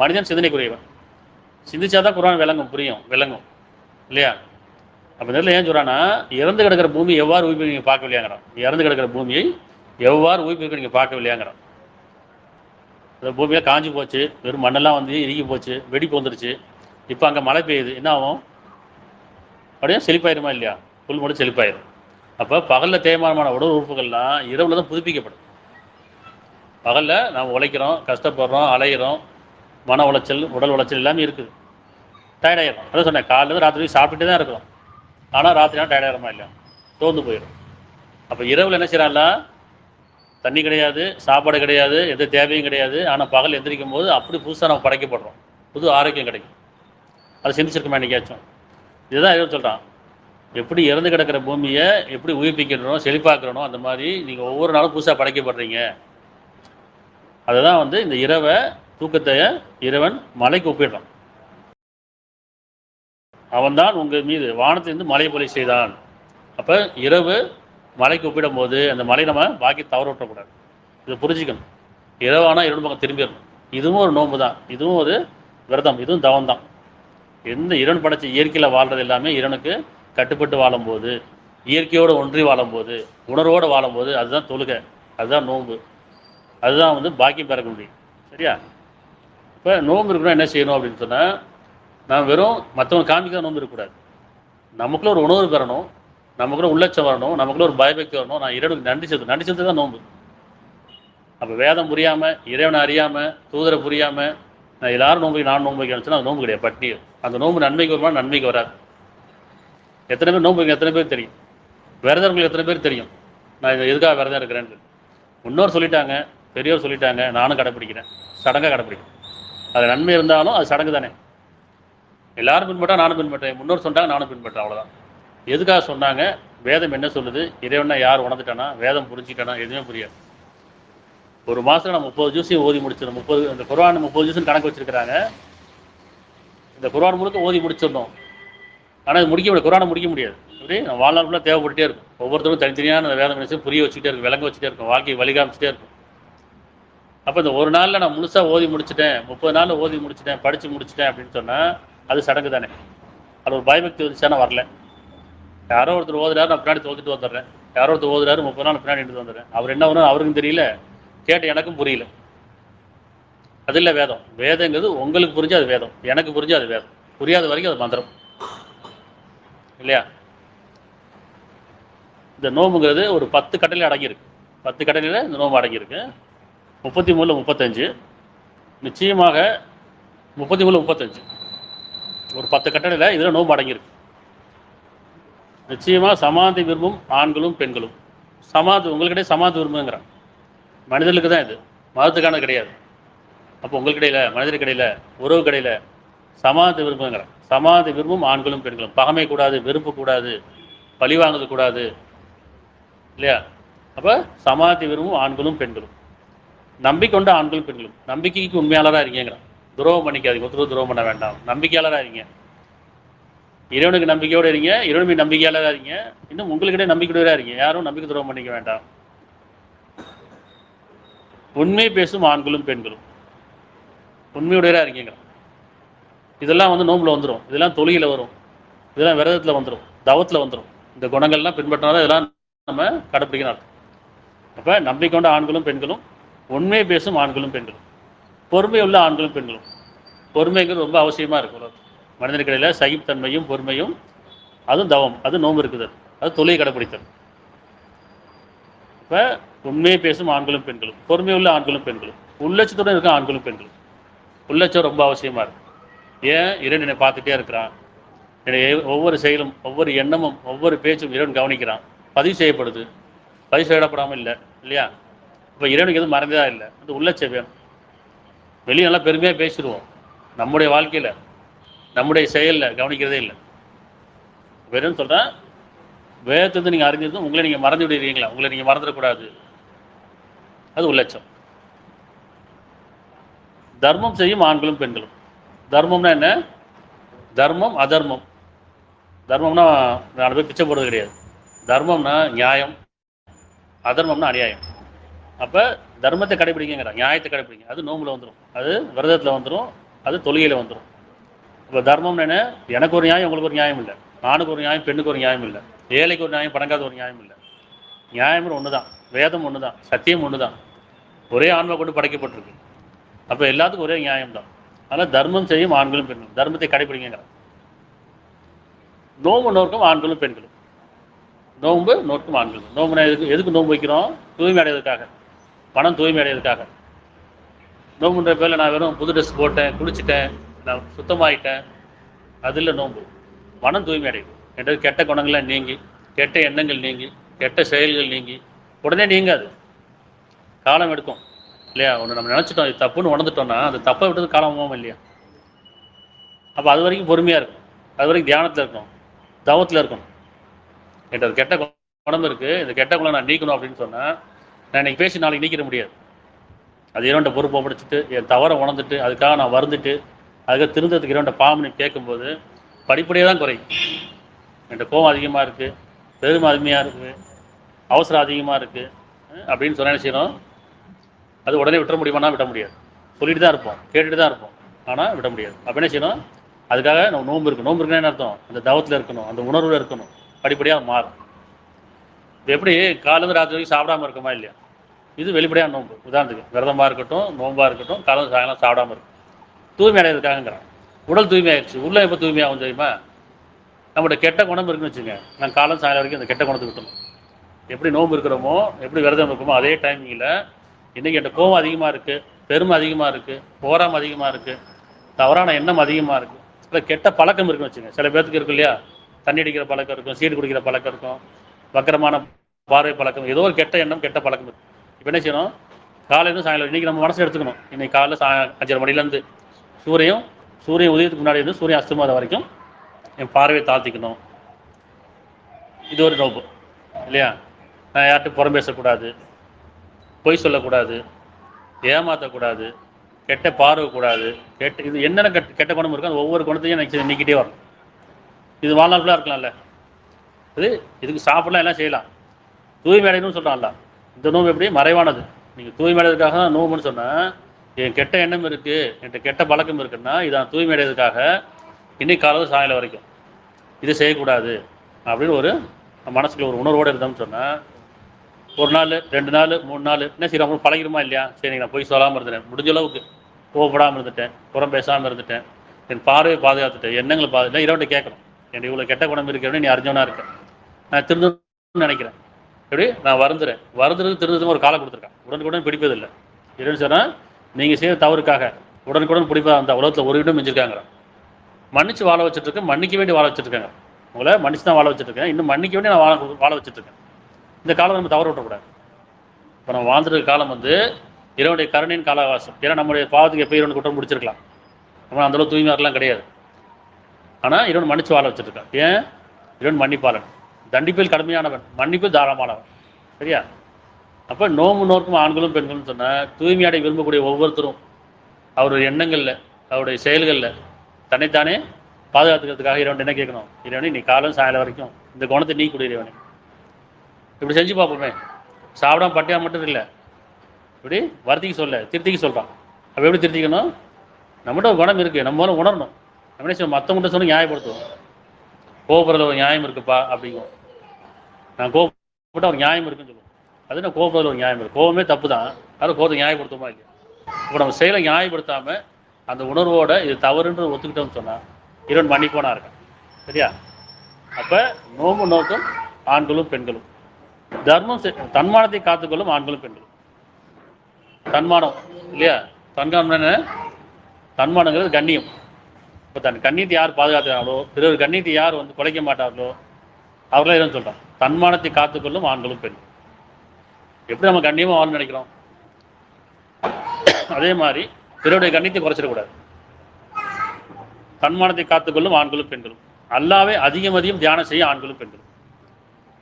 மனிதன் சிந்தனைக்குரியவன். சிந்திச்சாதான் குர்ஆன் விளங்கும் இல்லையா? அப்போ நேரில் ஏன் சொல்கிறான்னா, இறந்து கிடக்கிற பூமி எவ்வாறு உயிர்ப்பிக்க நீங்கள் பார்க்கவில்லையாங்கிறான். இறந்து கிடக்கிற பூமியை எவ்வாறு உயிர்ப்பிக்க நீங்கள் பார்க்கவில்லையாங்கிறான். அந்த பூமியாக காஞ்சி போச்சு, வெறும் மண்ணெல்லாம் வந்து இறுகி போச்சு, வெடிப்பு வந்துருச்சு. இப்போ அங்கே மழை பெய்யுது, என்ன ஆகும்? அப்படியே செழிப்பாயிருமா இல்லையா? புல் மட்டும் செழிப்பாயிரும். அப்போ பகலில் தேய்மானமான உடல் உறுப்புகள்லாம் இரவில் தான் புதுப்பிக்கப்படும். பகலில் நாம் உழைக்கிறோம், கஷ்டப்படுறோம், அலைகிறோம், மன உளைச்சல், உடல் உளைச்சல் எல்லாமே இருக்குது, டயர்டாயிரும். அதான் சொன்னேன், காலையில் ராத்திரி சாப்பிட்டுட்டே தான் இருக்கிறோம், ஆனால் ராத்திரினா டயர்டாயிரமா இல்லையா? தோர்ந்து போயிடும். அப்போ இரவில் என்ன செய்யறான்ல, தண்ணி கிடையாது, சாப்பாடு கிடையாது, எந்த தேவையும் கிடையாது, ஆனால் பகல் எந்திரிக்கும் போது அப்படி புதுசாக நம்ம படைக்கப்படுறோம், புது ஆரோக்கியம் கிடைக்கும். அதை சிந்திச்சிருக்கோமா என்னைக்காச்சும்? இதுதான் இறைவன் சொல்கிறான், எப்படி இறந்து கிடக்கிற பூமியை எப்படி உயிர்ப்பிக்கணும் செழிப்பாக்கணும், அந்த மாதிரி நீங்கள் ஒவ்வொரு நாளும் புதுசாக படைக்கப்படுறீங்க. அதுதான் வந்து இந்த இரவை தூக்கத்தை இறைவன் மலைக்கு ஒப்பிடுறான். அவன்தான் உங்கள் மீது வானத்திலிருந்து மலை பொழி செய்தான். அப்போ இரவு மலைக்கு ஒப்பிடும் போது அந்த மலை நம்ம பாக்கி தவற விட்டக்கூடாது. இதை புரிஞ்சுக்கணும். இரவானா இரண்டு பக்கம் திரும்பிடணும். இதுவும் ஒரு நோன்பு தான், இதுவும் ஒரு விரதம், இதுவும் தவம் தான். எந்த இறைவன் படைச்ச இயற்கையில் வாழ்றது எல்லாமே இறைவனுக்கு கட்டுப்பட்டு வாழும்போது, இயற்கையோடு ஒன்றி வாழும்போது, உணர்வோடு வாழும்போது அதுதான் தொழுகை, அதுதான் நோன்பு, அதுதான் வந்து பாக்கியம் பெற முடியும். சரியா? இப்போ நோன்பு இருக்கணும் என்ன செய்யணும் அப்படின்னு சொன்னால், நான் வெறும் மற்றவங்க காமிக்க நோன்பு இருக்கக்கூடாது. நமக்குள்ள ஒரு உணர்வு பெறணும், நமக்குள்ள உள்ளச்சம் வரணும், நமக்குள்ள ஒரு பயபக்தி வரணும். நான் இறைவனுக்கு நன்றி செலுத்து தான் நோன்பு. அப்போ வேதம் புரியாமல், இறைவனை அறியாமல், தூதரை புரியாமல் நான் எல்லாரும் நோம்பு நான் நோன்பு வைக்கணும்னா அது நோன்பு கிடையாது, பட்டினி. அந்த நோன்பு நன்மைக்கு வருமா, நன்மைக்கு வராது. எத்தனை பேர் நோன்பு எத்தனை பேர் தெரியும்? விரதங்களுக்கு எத்தனை பேர் தெரியும் நான் எதுக்காக விரதம் இருக்கிறேன்னு? முன்னோர் சொல்லிட்டாங்க, பெரியோர் சொல்லிட்டாங்க, நானும் கடைப்பிடிக்கிறேன், சடங்காக கடைப்பிடிக்கிறேன். அது நன்மை இருந்தாலும் அது சடங்கு தானே. எல்லாரும் பின்பற்றா நானும் பின்பற்றேன், முன்னோர் சொன்னாங்க நானும் பின்பற்றேன், அவ்வளோதான். எதுக்காக சொன்னாங்க? வேதம் என்ன சொல்லுது? இறைவனா யார் உணர்ந்துட்டானா, வேதம் புரிஞ்சுக்கிட்டானா, எதுவுமே புரியாது. ஒரு மாதம் நான் 30 ஜூஸையும் ஓதி முடிச்சிடும். 30 இந்த குர்ஆன் 30 ஜூஸ்னு கணக்கு வச்சிருக்கிறாங்க. இந்த குர்ஆன் முழுக்க ஓதி முடிச்சிடணும். ஆனால் இது முடிக்க முடியாது, குர்ஆனை முடிக்க முடியாது. அப்படி வாழ்நாள் ஃபுல்லாக தேவைப்பட்டே இருக்கும். ஒவ்வொருத்தரும் தனித்தனியான வேதம் நினைச்சு புரிய வச்சுட்டே இருக்கும், விளங்க வச்சுட்டே இருக்கும், வாழ்க்கையை வழிகாமிச்சிட்டே இருக்கும். அப்போ இந்த ஒரு நாளில் நான் முழுசாக ஓதி முடிச்சிட்டேன், 30 நாளில் ஓதி முடிச்சிட்டேன், படித்து முடிச்சிட்டேன் அப்படின்னு சொன்னால் அது சடங்கு தானே. அது ஒரு பயபக்தி வந்துச்சுன்னா வரல. யாரோ ஒருத்தர் ஓதுறாரு, நான் பின்னாடி தோத்துட்டு வந்துடுறேன். யாரோ ஒருத்தர் ஓதுறாரு, 30 நாள் பின்னாடி எடுத்து வந்துடுறேன். அவர் என்ன ஒன்று அவருக்கும் தெரியல, கேட்ட எனக்கும் புரியல. அது இல்லை வேதம். வேதங்கிறது உங்களுக்கு புரிஞ்சு அது வேதம், எனக்கு புரிஞ்சு அது வேதம், புரியாத வரைக்கும் அது மந்திரம் இல்லையா? இந்த நோம்புங்கிறது ஒரு 10 கட்டளை அடங்கியிருக்கு. 10 கட்டளையில் இந்த நோம்பு அடங்கியிருக்கு. 33 35 நிச்சயமாக 33 35 ஒரு 10 கட்டளையில் இதில் நோம்பு அடங்கியிருக்கு. நிச்சயமாக சமாதி விரும்பும் ஆண்களும் பெண்களும். சமாதி உங்கள்கிட்ட சமாதி விரும்புங்கிறான். மனிதர்களுக்கு தான் இது, மதத்துக்கான கிடையாது. அப்போ உங்களுக்கு இடையில, மனிதருக்கு இடையில, உறவு கடையில் சமாதி விரும்புங்கிறான். சமாதி விரும்பும் ஆண்களும் பெண்களும். பகமை கூடாது, வெறுப்பு கூடாது, பழி வாங்குறது கூடாது இல்லையா? அப்போ சமாதி விரும்பும் ஆண்களும் பெண்களும். நம்பிக்கொண்ட ஆண்களும் பெண்களும். நம்பிக்கைக்கு உண்மையாளராக இருக்கீங்கிறான். துரோகம் பண்ணிக்காதீங்க, ஒருத்தர் துரோகம் பண்ண வேண்டாம், நம்பிக்கையாளராக இருங்க. இறைவனுக்கு நம்பிக்கையோடு இருங்க, இறைவனுக்கு நம்பிக்கையாளராக இருங்க. இன்னும் உங்களுக்கிட்டே நம்பிக்கையோட இருங்க, யாரும் நம்பிக்கை துரோகம் பண்ணிக்க வேண்டாம். உண்மை பேசும் ஆண்களும் பெண்களும். உண்மையுடையராக இருக்கீங்க. இதெல்லாம் வந்து நோம்பில் வந்துடும், இதெல்லாம் தொழுகையில் வரும், இதெல்லாம் விரதத்தில் வந்துடும், தவத்தில் வந்துடும். இந்த குணங்கள்லாம் பின்பற்றினாலும் இதெல்லாம் நம்ம கடைப்பிடிக்கணும். அப்போ நம்பிக்கொண்ட ஆண்களும் பெண்களும், உண்மை பேசும் ஆண்களும் பெண்களும், பொறுமை உள்ள ஆண்களும் பெண்களும். பொறுமைங்கிறது ரொம்ப அவசியமாக இருக்கும் மனிதனுக்கிடையில். சகிப்புத்தன்மையும் பொறுமையும், அதுவும் தவம், அது நோம்பு இருக்குது, அது தொழுகை கடைப்பிடித்தல். இப்போ உண்மையை பேசும் ஆண்களும் பெண்களும், பொறுமை உள்ள ஆண்களும் பெண்களும், உள்ளட்சத்துடன் இருக்க ஆண்களும் பெண்களும். உள்ளட்சம் ரொம்ப அவசியமாக இருக்குது. ஏன்? இறைவன் என்னை பார்த்துட்டே இருக்கிறான், என்னுடைய ஒவ்வொரு செயலும், ஒவ்வொரு எண்ணமும், ஒவ்வொரு பேச்சும் இறைவன் கவனிக்கிறான், பதிவு செய்யப்படுது. பதிவு செய்யப்படாமல் இல்லை இல்லையா? இப்போ இறைவனுக்கு எதுவும் மறந்ததா இல்லை. அது உள்ளட்சம் வேணும். வெளியே நல்லா பெருமையாக பேசிடுவோம், நம்முடைய வாழ்க்கையில், நம்முடைய செயலில் கவனிக்கிறதே இல்லை. வெறும் சொல்கிறேன், வேதத்தை நீங்கள் அறிஞ்சிருந்தும் உங்களை நீங்கள் மறந்து விடுறீங்களா? உங்களை நீங்கள் மறந்துடக்கூடாது, அது உள்ளட்சம். தர்மம் செய்யும் ஆண்களும் பெண்களும். தர்மம்னா என்ன? தர்மம் அதர்மம். தர்மம்னா 4 பேர் பிச்சை போடுறது கிடையாது. தர்மம்னா நியாயம், அதர்மம்னா அநியாயம். அப்போ தர்மத்தை கடைபிடிங்கிறான், நியாயத்தை கடைபிடிங்க. அது நோம்பில் வந்துடும், அது விரதத்தில் வந்துடும், அது தொழுகையில் வந்துடும். இப்போ தர்மம்னு என்ன? எனக்கு ஒரு நியாயம், உங்களுக்கு ஒரு நியாயம் இல்லை. ஆணுக்கு ஒரு நியாயம், பெண்ணுக்கு ஒரு நியாயம் இல்லை. ஏழைக்கு ஒரு நியாயம், பணக்காத ஒரு நியாயம் இல்லை. நியாயம் ஒன்று தான், வேதம் ஒன்று தான், சத்தியம் ஒன்று தான். ஒரே ஆன்மா கொண்டு படைக்கப்பட்டிருக்கு. அப்போ எல்லாத்துக்கும் ஒரே நியாயம் தான். அதனால் தர்மம் செய்யும் ஆண்களும் பெண்களும், தர்மத்தை கடைபிடிங்கிறான். நோம்பு நோக்கும் ஆண்களும் பெண்களும். நோம்பு நோக்கும் ஆண்களும். நோம்புனா எதுக்கு நோம்பு வைக்கிறோம்? தூய்மை அடைவதற்காக, பணம் தூய்மை அடைவதற்காக. நோம்புன்ற பேரில் நான் வெறும் புது ட்ரெஸ் போட்டேன், குளிச்சுட்டேன், நான் சுத்தமாயிட்டேன், அதில் நோம்பு. மனம் தூய்மை அடையும் என்றது கெட்ட குணங்கள்லாம் நீங்கி, கெட்ட எண்ணங்கள் நீங்கி, கெட்ட செயல்கள் நீங்கி. உடனே நீங்காது, காலம் எடுக்கும் இல்லையா? ஒன்று நம்ம நினச்சிட்டோம் இது தப்புன்னு உணர்ந்துட்டோம்னா அந்த தப்பை விட்டது காலமாகும் இல்லையா? அப்போ அது வரைக்கும் பொறுமையாக இருக்கும், அது வரைக்கும் தியானத்தில் இருக்கணும், தவத்தில் இருக்கணும். என்கிட்ட ஒரு கெட்ட குணம் இருக்குது, இந்த கெட்ட குணம் நான் நீக்கணும் அப்படின்னு சொன்னேன், நான் இன்னைக்கு பேசி நாளைக்கு நீக்கிட முடியாது. அது இறைவன்ட்ட பொறுப்பை படிச்சுட்டு என் தவறை உணர்ந்துட்டு அதுக்காக நான் வருந்துட்டு அதுக்காக திருந்ததுக்கு இறைவன்ட்ட பாவம் கேட்கும்போது படிப்படியாக தான் குறையும். என்கிட்ட கோவம் அதிகமாக இருக்குது, பெருமை அதிகமாக இருக்குது, அவசரம் அதிகமாக இருக்குது அப்படின்னு சொன்ன என்ன செய்யணும், அது உடனே விட்டுற முடியுமானா விட முடியாது. சொல்லிட்டு தான் இருப்போம், கேட்டுட்டு தான் இருப்போம், ஆனால் விட முடியாது. அப்போ என்ன செய்யணும், அதுக்காக நம்ம நோன்பு இருக்கணும். நோன்பு இருக்குன்னா என்ன அர்த்தம், அந்த தவத்தில் இருக்கணும், அந்த உணர்வில் இருக்கணும். படிப்படியாக மாறும். இது எப்படி காலேருந்து ராத்திரி வரைக்கும் சாப்பிடாம இருக்குமா இல்லையா, இது வெளிப்படையான நோன்பு. உதாரணத்துக்கு விரதமாக இருக்கட்டும், நோன்பாக இருக்கட்டும், காலம் சாயங்காலம் சாப்பிடாம இருக்கும். தூய்மை அடைகிறதுக்காகங்கிறான். உடல் தூய்மை ஆயிடுச்சு, உள்ள எப்போ தூய்மையாகும் தெரியுமா, நம்மளோட கெட்ட குணம் இருக்குன்னு வச்சுங்க, நான் காலம் சாயங்காலம் வரைக்கும் அந்த கெட்ட குணத்தை விட்டணும். எப்படி நோன்பு இருக்கிறோமோ, எப்படி விரதம் இருக்கோமோ, அதே டைமிங்கில் இன்றைக்கி என்கிட்ட கோவம் அதிகமாக இருக்குது, பெருமை அதிகமாக இருக்குது, போராம அதிகமாக இருக்குது, தவறான எண்ணம் அதிகமாக இருக்குது, சில கெட்ட பழக்கம் இருக்குன்னு வச்சுங்க. சில பேர்த்துக்கு இருக்கும் இல்லையா, தண்ணி அடிக்கிற பழக்கம் இருக்கும், சீடு குடிக்கிற பழக்கம் இருக்கும், வக்கரமான பார்வை பழக்கம், ஏதோ ஒரு கெட்ட எண்ணம் கெட்ட பழக்கம் இருக்கும். இப்போ என்ன செய்யணும், காலையிலேருந்து சாயங்காலம் இன்றைக்கி நம்ம மனசை எடுத்துக்கணும். இன்றைக்கி காலையில் 5:30 மணிலேருந்து சூரியன் உதயத்துக்கு முன்னாடி இருந்து சூரியன் அஸ்தமாத வரைக்கும் என் பார்வையை தாழ்த்திக்கணும். இது ஒரு நோம்பு இல்லையா. நான் யார்கிட்டும் புறம் பேசக்கூடாது, பொய் சொல்லக்கூடாது, ஏமாற்றக்கூடாது, கெட்ட பார்வை கூடாது, இது என்னென்ன கெட்ட குணம் இருக்கோ அந்த ஒவ்வொரு குணத்தையும் எனக்கு நீக்கிட்டே வரணும். இது வாழ்நாள் ஃபுல்லாக இருக்கலாம்ல. இதுக்கு சாப்பிடலாம், எல்லாம் செய்யலாம். தூய்மை அடையணும்னு சொல்கிறான்ல. இந்த நோம்பு எப்படி மறைவானது. நீங்கள் தூய்மை அடைறதுக்காக தான் நோம்புன்னு சொன்னால், என் கெட்ட எண்ணம் இருக்குது, என்கிட்ட கெட்ட பழக்கம் இருக்குன்னா இதான் தூய்மை அடைறதுக்காக இன்னைக்கு காலையில் சாயங்காலம் வரைக்கும் இது செய்யக்கூடாது அப்படின்னு ஒரு மனசுக்குள்ள ஒரு உணர்வோடு இருந்தோம்னு சொன்னால், ஒரு நாள் 2 நாள் 3 நாள் என்ன செய்யறோம், பழகிருமா இல்லையா. சரி, நான் போய் சொல்லாமல் இருந்துட்டேன், முடிஞ்ச அளவுக்கு கோவப்படாமல் இருந்துட்டேன், புறம் பேசாமல் இருந்துட்டேன், என் பார்வையை பாதுகாத்துட்டேன், எண்ணங்களை பாதுகாத்து இறைவன்ட்ட கேட்கணும். என் இவ்வளோ கெட்ட குணம் இருக்கிறவனே நீ அறிஞ்சவனா இருக்க, நான் திருந்தணும்னு நினைக்கிறேன். எப்படி நான் வருந்துறது திருந்ததுன்னு ஒரு காலம் கொடுத்துருக்கேன். உடனுக்குடன் பிடிப்பதில்லை. இறைவன் சொன்னால் நீங்கள் செய்த தவறுக்காக உடனுக்குடன் பிடிப்பா அந்த உலகத்தில் ஒரு இடம் மிஞ்சிருக்காங்க. மன்னிச்சு வாழ வச்சுட்ருக்கேன், மன்னிக்க வேண்டி வாழ வச்சுட்ருக்காங்க. உங்களை மன்னிச்சு தான் வாழ வச்சுட்ருக்கேன், இன்னும் மன்னிக்க வேண்டி நான் வாழ வச்சுட்ருக்கேன். இந்த காலம் நம்ம தவறு விட்டக்கூடாது. இப்போ நம்ம வாழ்ந்துருக்க காலம் இறைவனுடைய கருணையின் காலவாசம். ஏன்னா நம்முடைய பாவத்துக்கு எப்போ இறைவன் குற்றம் முடிச்சிருக்கலாம், நம்ம அந்தளவு தூய்மையாரெலாம் கிடையாது. ஆனால் இறைவன் மன்னிச்சு வாழ வச்சுட்ருக்கான். ஏன், இறைவன் மன்னிப்பாளன், தண்டிப்பில் கடுமையானவன், மன்னிப்பில் தாராளமானவன். சரியா. அப்போ நோம்பு நோக்கும் ஆண்களும் பெண்களும் சொன்னால், தூய்மையாடை விரும்பக்கூடிய ஒவ்வொருத்தரும் அவருடைய எண்ணங்களில் அவருடைய செயல்களில் தன்னைத்தானே பாதுகாத்துக்கிறதுக்காக இறைவன் என்ன கேட்கணும், இறைவனை நீ காலம் சாயங்காலம் வரைக்கும் இந்த குணத்தை நீ கொடு இறைவனை. இப்படி செஞ்சு பார்ப்போமே. சாப்பிடாம பட்டியா மட்டும் இல்லை, இப்படி வருத்திக்கு சொல்ல திருத்திக்கு சொல்கிறான். அப்போ எப்படி திருத்திக்கணும், நம்மகிட்ட ஒரு குணம் இருக்குது, நம்ம மூலம் உணரணும். நம்ம என்ன செய்வோம், மற்றவங்கள்ட்ட சொல்லி நியாயப்படுத்துவோம். கோபுரத்தில் ஒரு நியாயம் இருக்குப்பா அப்படிங்கும். நான் கோபப்பட்ட ஒரு நியாயம் இருக்குன்னு சொல்லுவோம். அது நான் கோபுரத்தில் ஒரு நியாயம் இருக்குது, கோபமே தப்பு தான், அது கோபத்தை நியாயப்படுத்துமா இல்லையா. இப்போ நம்ம செயலை நியாயப்படுத்தாமல் அந்த உணர்வோட இது தவறுன்றது ஒத்துக்கிட்டோம்னு சொன்னால் இறைவன் மன்னிப்போனா இருக்கேன். சரியா. அப்போ நோம்பு நோக்கம் ஆண்களும் பெண்களும், தர்மம் தன்மானத்தை காத்துக்கொள்ளும் ஆண்களும் பெண்களும். தன்மானம் இல்லையா, தன்மானங்கிறது கண்ணியம். இப்போ தன் கண்ணியத்தை யார் பாதுகாத்துக்கிறாங்களோ, பிறர் கண்ணியத்தை யார் குலைக்க மாட்டார்களோ அவர்களே இறைவன் சொல்கிறான், தன்மானத்தை காத்துக்கொள்ளும் ஆண்களும் பெண்களும். எப்படி நம்ம கண்ணியமாக வாழணும்னு நினைக்கிறோம், அதே மாதிரி பிறருடைய கண்ணியத்தை குறைச்சிடக்கூடாது. தன்மானத்தை காத்துக்கொள்ளும் ஆண்களும் பெண்களும். அல்லாவை அதிகம் தியானம் செய்ய ஆண்களும் பெண்களும்.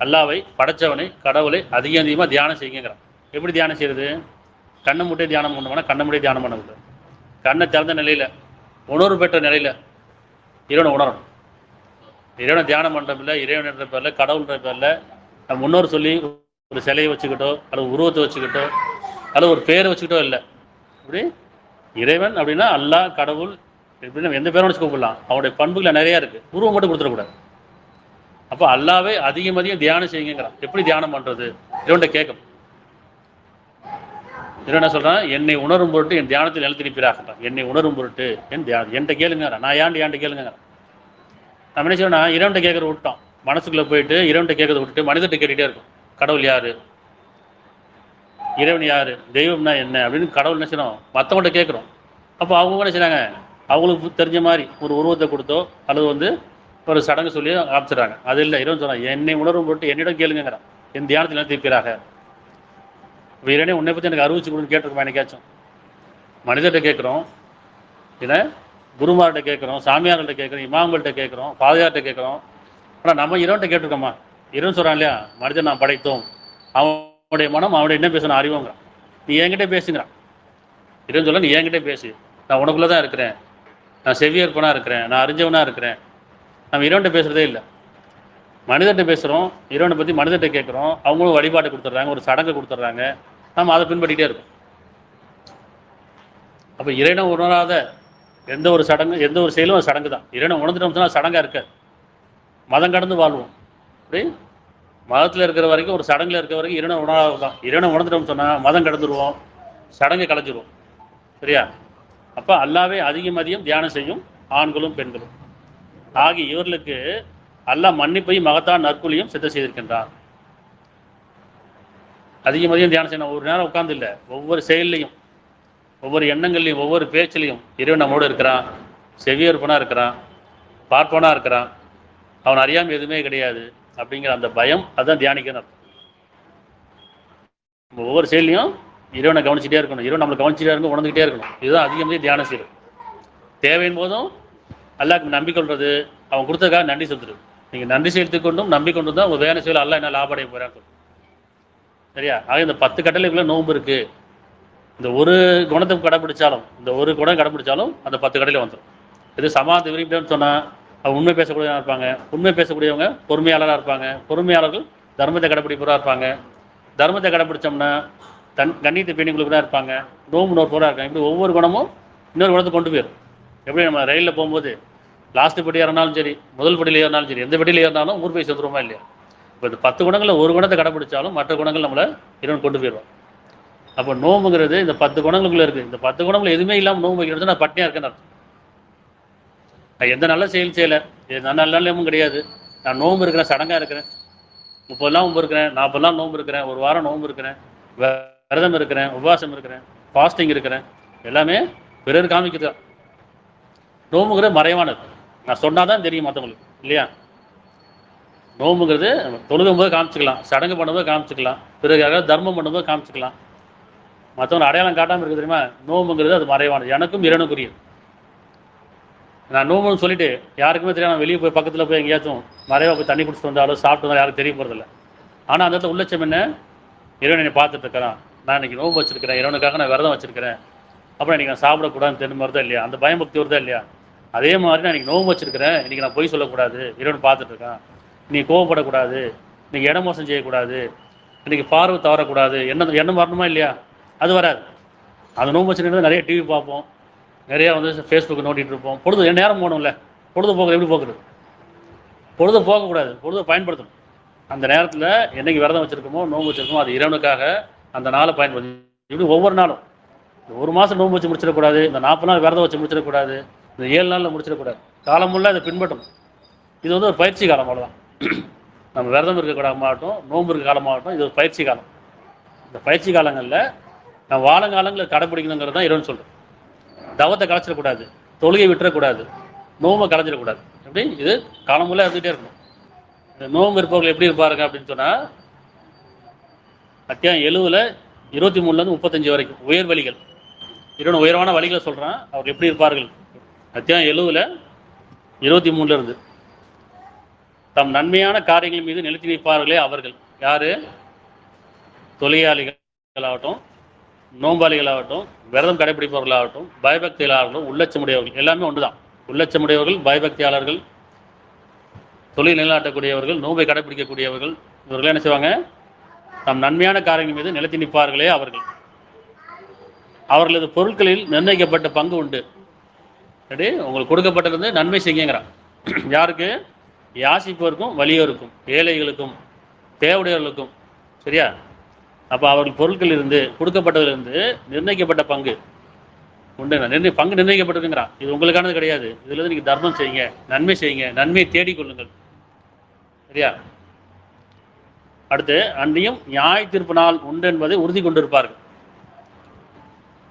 அல்லாவை படைச்சவனை கடவுளை அதிகமாக தியானம் செய்யுங்கிறான். எப்படி தியானம் செய்யறது, கண்ணை முட்டே தியானம் பண்ணுவோம்னா கண்ணை முட்டே தியானம் பண்ணக்கூடாது. கண்ணை திறந்த நிலையில் உணர்வு பெற்ற நிலையில் இறைவனை உணரணும். இறைவனை தியானம் பண்ணுறப்ப இல்லை, இறைவன் என்ற பேரில் கடவுள்ன்ற பேரில் நம்ம முன்னோர் சொல்லி ஒரு சிலையை வச்சுக்கிட்டோ அல்லது உருவத்தை வச்சுக்கிட்டோ அல்லது ஒரு பேரை வச்சுக்கிட்டோ இல்லை. இப்படி இறைவன் அப்படின்னா அல்லாஹ் கடவுள் எப்படின்னா எந்த பேரும் வச்சு கூப்பிடலாம். அவனுடைய பண்புகள் நிறையா இருக்குது, உருவம் மட்டும் கொடுத்துடக்கூடாது. அப்போ அல்லாவே அதிகம் தியானம் செய்யுங்கிறான். எப்படி தியானம் பண்ணுறது, இறைவன்கிட்ட கேட்கணும். இறைவன் என்ன சொல்கிறான், என்னை உணரும் பொருட்டு என் தியானத்தில் நிலத்திருப்பீராகட்டான். என்னை உணரும் பொருட்டு என் தியானம் என்கிட்ட கேளுங்கிறான். நான் ஏன்ட்டு கேளுங்கிறேன். நம்ம என்ன செய்யணும்னா இறைவன்கிட்ட கேட்குற விட்டோம், மனசுக்குள்ளே போயிட்டு இறைவன்கிட்ட கேட்கறத விட்டுட்டு மனிதர்கிட்ட கேட்டுகிட்டே இருக்கும். கடவுள் யார், இறைவன் யார், தெய்வம்னா என்ன அப்படின்னு கடவுள் என்ன செய்யணும் மற்றவங்கள்ட்ட கேட்குறோம். அப்போ அவங்க என்ன செய்கிறாங்க, அவங்களுக்கு தெரிஞ்ச மாதிரி ஒரு உருவத்தை கொடுத்தோ அல்லது ஒரு சடங்கு சொல்லி காமிச்சிடறாங்க. அது இல்லை, இறைவன் சொன்னான் என்னை உணர்வும் போட்டு என்னிடம் கேளுங்கிறான். என் தியானத்தில் தீர்ப்பீராக. இப்போ இறைவனே உன்னை பற்றி எனக்கு அறிவிச்சு கொடுன்னு கேட்டிருக்கோம். என்னைக்காச்சும் மனிதர்கிட்ட கேட்குறோம், இல்லை குருமார்கிட்ட கேட்குறோம், சாமியார்கிட்ட கேட்குறோம், இமாம்கள்கிட்ட கேட்குறோம், பாதையார்கிட்ட கேட்குறோம். ஆனால் நம்ம இறைவன்கிட்ட கேட்டிருக்கோமா, இறைவன் சொல்கிறான் இல்லையா, மனிதன் நான் படைத்தோம், அவனுடைய மனம் அவனுடைய என்ன பேசணும் அறிவுங்கிறான். நீ என்கிட்ட பேசுங்கிறான். இறைவன் சொல்ல நீ என்கிட்ட பேசு, நான் உனக்குள்ளே தான் இருக்கிறேன், நான் செவியற்பனாக இருக்கிறேன், நான் அறிஞ்சவனாக இருக்கிறேன். நம்ம இறைவன்கிட்ட பேசுகிறதே இல்லை. மனிதர்கிட்ட பேசுகிறோம், இறைவனை பற்றி மனிதர்கிட்ட கேட்குறோம், அவங்களும் வழிபாட்டை கொடுத்துட்றாங்க, ஒரு சடங்கை கொடுத்துட்றாங்க, நம்ம அதை பின்பற்றிகிட்டே இருக்கோம். அப்போ இறைவனை உணராத எந்த ஒரு சடங்கு எந்த ஒரு செயலும் அது சடங்கு தான். இறைவனை உணர்ந்துட்டோம் சொன்னால் சடங்காக இருக்காது. மதம் கடந்து வாழ்வோம். அப்படி மதத்தில் இருக்கிற வரைக்கும், ஒரு சடங்கில் இருக்கிற வரைக்கும் இறைவனை உணராது தான். இறைவனை உணர்ந்துட்டோம் சொன்னால் மதம் கடந்துருவோம், சடங்கை கலைஞ்சிருவோம். சரியா? அப்போ அல்லாவே அதிகம் அதிகம் தியானம் செய்யும் ஆண்களும் பெண்களும் ஆகி இவர்களுக்கு அல்லாஹ் மன்னிப்பையும் மகத்தான் நற்கூலியும் சித்த செய்திருக்கின்றான். அதிகம் அதிகம் தியானம் செய்யணும். ஒரு நேரம் உட்கார்ந்து இல்லை, ஒவ்வொரு செயல்லையும், ஒவ்வொரு எண்ணங்கள்லையும், ஒவ்வொரு பேச்சிலையும் இறைவன் நம்மோடு இருக்கிறான், செவியற்பனாக இருக்கிறான், பார்ப்பனாக இருக்கிறான், அவன் அறியாமல் எதுவுமே கிடையாது அப்படிங்கிற அந்த பயம், அதுதான் தியானிக்கணும் அர்த்தம். ஒவ்வொரு செயலையும் இறைவனை கவனிச்சுட்டே இருக்கணும், இறைவன் நம்மளை கவனிச்சுட்டே இருக்கணும், உணர்ந்துக்கிட்டே இருக்கணும். இதுதான் அதிகமாக தியானம் செய்யணும். தேவையின் போதும் அல்லாஹ்க்கு நம்பிக்கை கொள்வது, அவன் கொடுத்ததுக்காக நன்றி செலுத்துறது. நீங்கள் நன்றி செலுத்தி கொண்டும் நம்பி கொண்டு தான் உங்கள் வேலை செய்யல அல்லாஹ் என்ன லாபடைய போகிறான்னு. சரியா? ஆக இந்த 10 கட்டளைக்குள்ளே நோன்பு இருக்குது. இந்த ஒரு குணத்தை கடைப்பிடிச்சாலும், இந்த ஒரு குணம் கடைப்பிடிச்சாலும் அந்த 10 கட்டளை வந்துடும். இது சமாதானத்தை விரும்பிட்டேன்னு சொன்னால் அவங்க உண்மை பேசக்கூடியவங்க இருப்பாங்க, உண்மை பேசக்கூடியவங்க பொறுமையாளராக இருப்பாங்க, பொறுமையாளர்கள் தர்மத்தை கடைப்பிடிப்பவராக இருப்பாங்க, தர்மத்தை கடைப்பிடிச்சோம்னா கண்ணியத்தை பேணிக்குள்ளே இருப்பாங்க, நோம்பு நோற்பவராக இருக்காங்க. இப்படி ஒவ்வொரு குணமும் இன்னொரு குணத்தை கொண்டு போயிடும். எப்படி நம்ம ரயிலில் போகும்போது லாஸ்ட்டு பெட்டி ஏறினாலும் சரி, முதல் பெட்டியில் ஏறினாலும் சரி, எந்த பெட்டியில் ஏறினாலும் ஊர் போய் சேர்ந்துருமா இல்லையா? இப்போ இந்த 10 குணங்களில் ஒரு குணத்தை கடைப்பிடிச்சாலும் மற்ற குணங்கள் நம்மளை இறைவன் கொண்டு போயிடுவோம். அப்போ நோம்புங்கிறது இந்த 10 குணங்களுக்குள்ளே இருக்குது. இந்த 10 குணங்கள் எதுவுமே இல்லாமல் நோம்பு வைக்கிறது நான் பட்டினியாக இருக்கேன்னு அர்த்தம். நான் எந்த நல்ல செயல் செய்யலை, நான் நல்ல நல்லமும் கிடையாது, நான் நோம்பு இருக்கிறேன், சடங்காக இருக்கிறேன், 30 நாள் நோம்பு இருக்கிறேன், 40 நாள் நோம்பு இருக்கிறேன், ஒரு வாரம் நோம்பு இருக்கிறேன், விரதம் இருக்கிறேன், உபவாசம் இருக்கிறேன், ஃபாஸ்டிங் இருக்கிறேன், எல்லாமே பிறர் காமிக்குது. நோம்புங்கிறது மறைவானது, நான் சொன்னால் தான் தெரியும் மற்றவங்களுக்கு இல்லையா? நோம்புங்கிறது தொழுகும் போது காமிச்சிக்கலாம், சடங்கு பண்ணும்போது காமிச்சிக்கலாம், பிறகு தர்மம் பண்ணும்போது காமிச்சிக்கலாம், மற்றவங்க அடையாளம் காட்டாமல் இருக்குது தெரியுமா? நோம்புங்கிறது அது மறைவானது, எனக்கும் இறைவனுக்குரியது. நான் நோம்புன்னு சொல்லிட்டு யாருக்குமே தெரியாது, வெளியே போய் பக்கத்தில் போய் எங்கேயாச்சும் மறைவாக போய் தண்ணி குடிச்சிட்டு வந்தாலும் சாப்பிட்டு வந்தாலும் யாரும் தெரிய போகிறதில்ல. ஆனால் அந்த இடத்துல உள்ளட்சம் என்ன? இறைவன் என்னை பார்த்துட்டு இருக்கிறான், நான் இன்றைக்கி நோம்பு வச்சிருக்கிறேன், இறைவனுக்காக நான் விரதம் வச்சிருக்கிறேன், அப்புறம் இன்றைக்கி நான் சாப்பிடக்கூடாதுன்னு தெரிஞ்ச மாதிரி தான் இல்லையா? அந்த பயபக்தி வருதா இல்லையா? அதே மாதிரி நான் இன்றைக்கி நோம்பு வச்சிருக்கிறேன், இன்றைக்கி நான் பொய் சொல்லக்கூடாது, இறைவன் பார்த்துட்டு இருக்கான், நீ கோவப்படக்கூடாது, இன்றைக்கி இடமோசம் செய்யக்கூடாது, இன்றைக்கி பார்வை தவறக்கூடாது, எண்ணம் வரணுமா இல்லையா? அது வராது. அந்த நோம்பு வச்சுருக்கிறது நிறைய டிவி பார்ப்போம், நிறையா ஃபேஸ்புக் நோட்டிகிட்டு இருப்போம், பொழுது நேரம் போகணும்ல, பொழுது போக்குறது எப்படி போக்குறது? பொழுது போகக்கூடாது, பொழுதை பயன்படுத்தணும். அந்த நேரத்தில் என்றைக்கு விரதம் வச்சுருக்கோமோ நோம்பு வச்சுருக்கோமோ அது இறைவனுக்காக அந்த நாளை பயன்படுத்தி. இப்படி ஒவ்வொரு நாளும் ஒரு மாதம் நோம்பு வச்சு முடிச்சிடக்கூடாது, இந்த 40 நாள் விரதம் வச்சு முடிச்சிடக்கூடாது, இந்த 7 நாளில் முடிச்சிடக்கூடாது, காலமுள்ள அதை பின்பற்றணும். இது ஒரு பயிற்சி காலம், அவ்வளோதான். நம்ம விரதம் இருக்க காலமாகட்டும், நோம்பு இருக்க காலமாகட்டும், இது ஒரு பயிற்சி காலம். இந்த பயிற்சி காலங்களில் நம்ம வாழங்காலங்களில் கடைப்பிடிக்கணுங்கிறது தான் இறைவன் சொல்கிறோம். தவத்தை கலைச்சிடக்கூடாது, தொழுகை விட்டுறக்கூடாது, நோம்பை கலைஞ்சிடக்கூடாது. எப்படி இது காலமுள்ள இருந்துகிட்டே இருக்கணும். இந்த நோம்பு இருப்பவர்கள் எப்படி இருப்பாருங்க அப்படின்னு சொன்னால், அத்தியாயம் 70 23 35 வரைக்கும் உயர் வழிகள், இறைவன் உயர்வான வழிகளை சொல்கிறான், அவங்க எப்படி இருப்பார்கள். அத்தியாயம் 70 23 தம் நன்மையான காரியங்கள் மீது நிலைத்து நிற்பார்களே அவர்கள் யார்? தொழிலாளிகளாகட்டும், நோம்பாளிகளாகட்டும், விரதம் கடைபிடிப்பவர்களாகட்டும், பயபக்தியாளர்களும், உள்ளச்சமுடையவர்கள், எல்லாமே ஒன்று தான். உள்ளச்சமுடையவர்கள், பயபக்தியாளர்கள், தொழில் நிலைநாட்டக்கூடியவர்கள், நோம்பை கடைபிடிக்கக்கூடியவர்கள், இவர்கள் என்ன செய்வாங்க? தம் நன்மையான காரியங்கள் மீது நிலைத்து நிற்பார்களே அவர்கள். அவர்களது பொருட்களில் நிர்ணயிக்கப்பட்ட பங்கு உண்டு. சரி, உங்களுக்கு கொடுக்கப்பட்டிருந்து நன்மை செய்யுங்கிறான். யாருக்கு? யாசிப்பவருக்கும், வலியோருக்கும், ஏழைகளுக்கும், தேவையுடையவர்களுக்கும். சரியா? அப்போ அவர்கள் பொருட்கள் இருந்து கொடுக்கப்பட்டதிலிருந்து நிர்ணயிக்கப்பட்ட பங்கு உண்டு. பங்கு நிர்ணயிக்கப்பட்டிருக்குங்கிறான். இது உங்களுக்கானது கிடையாது, இதுலேருந்து நீங்கள் தர்மம் செய்யுங்க, நன்மை செய்யுங்க, நன்மையை தேடிக்கொள்ளுங்கள். சரியா? அடுத்து அன்றையும் நியாய தீர்ப்பு நாள் உண்டு என்பதை உறுதி கொண்டிருப்பார்கள்.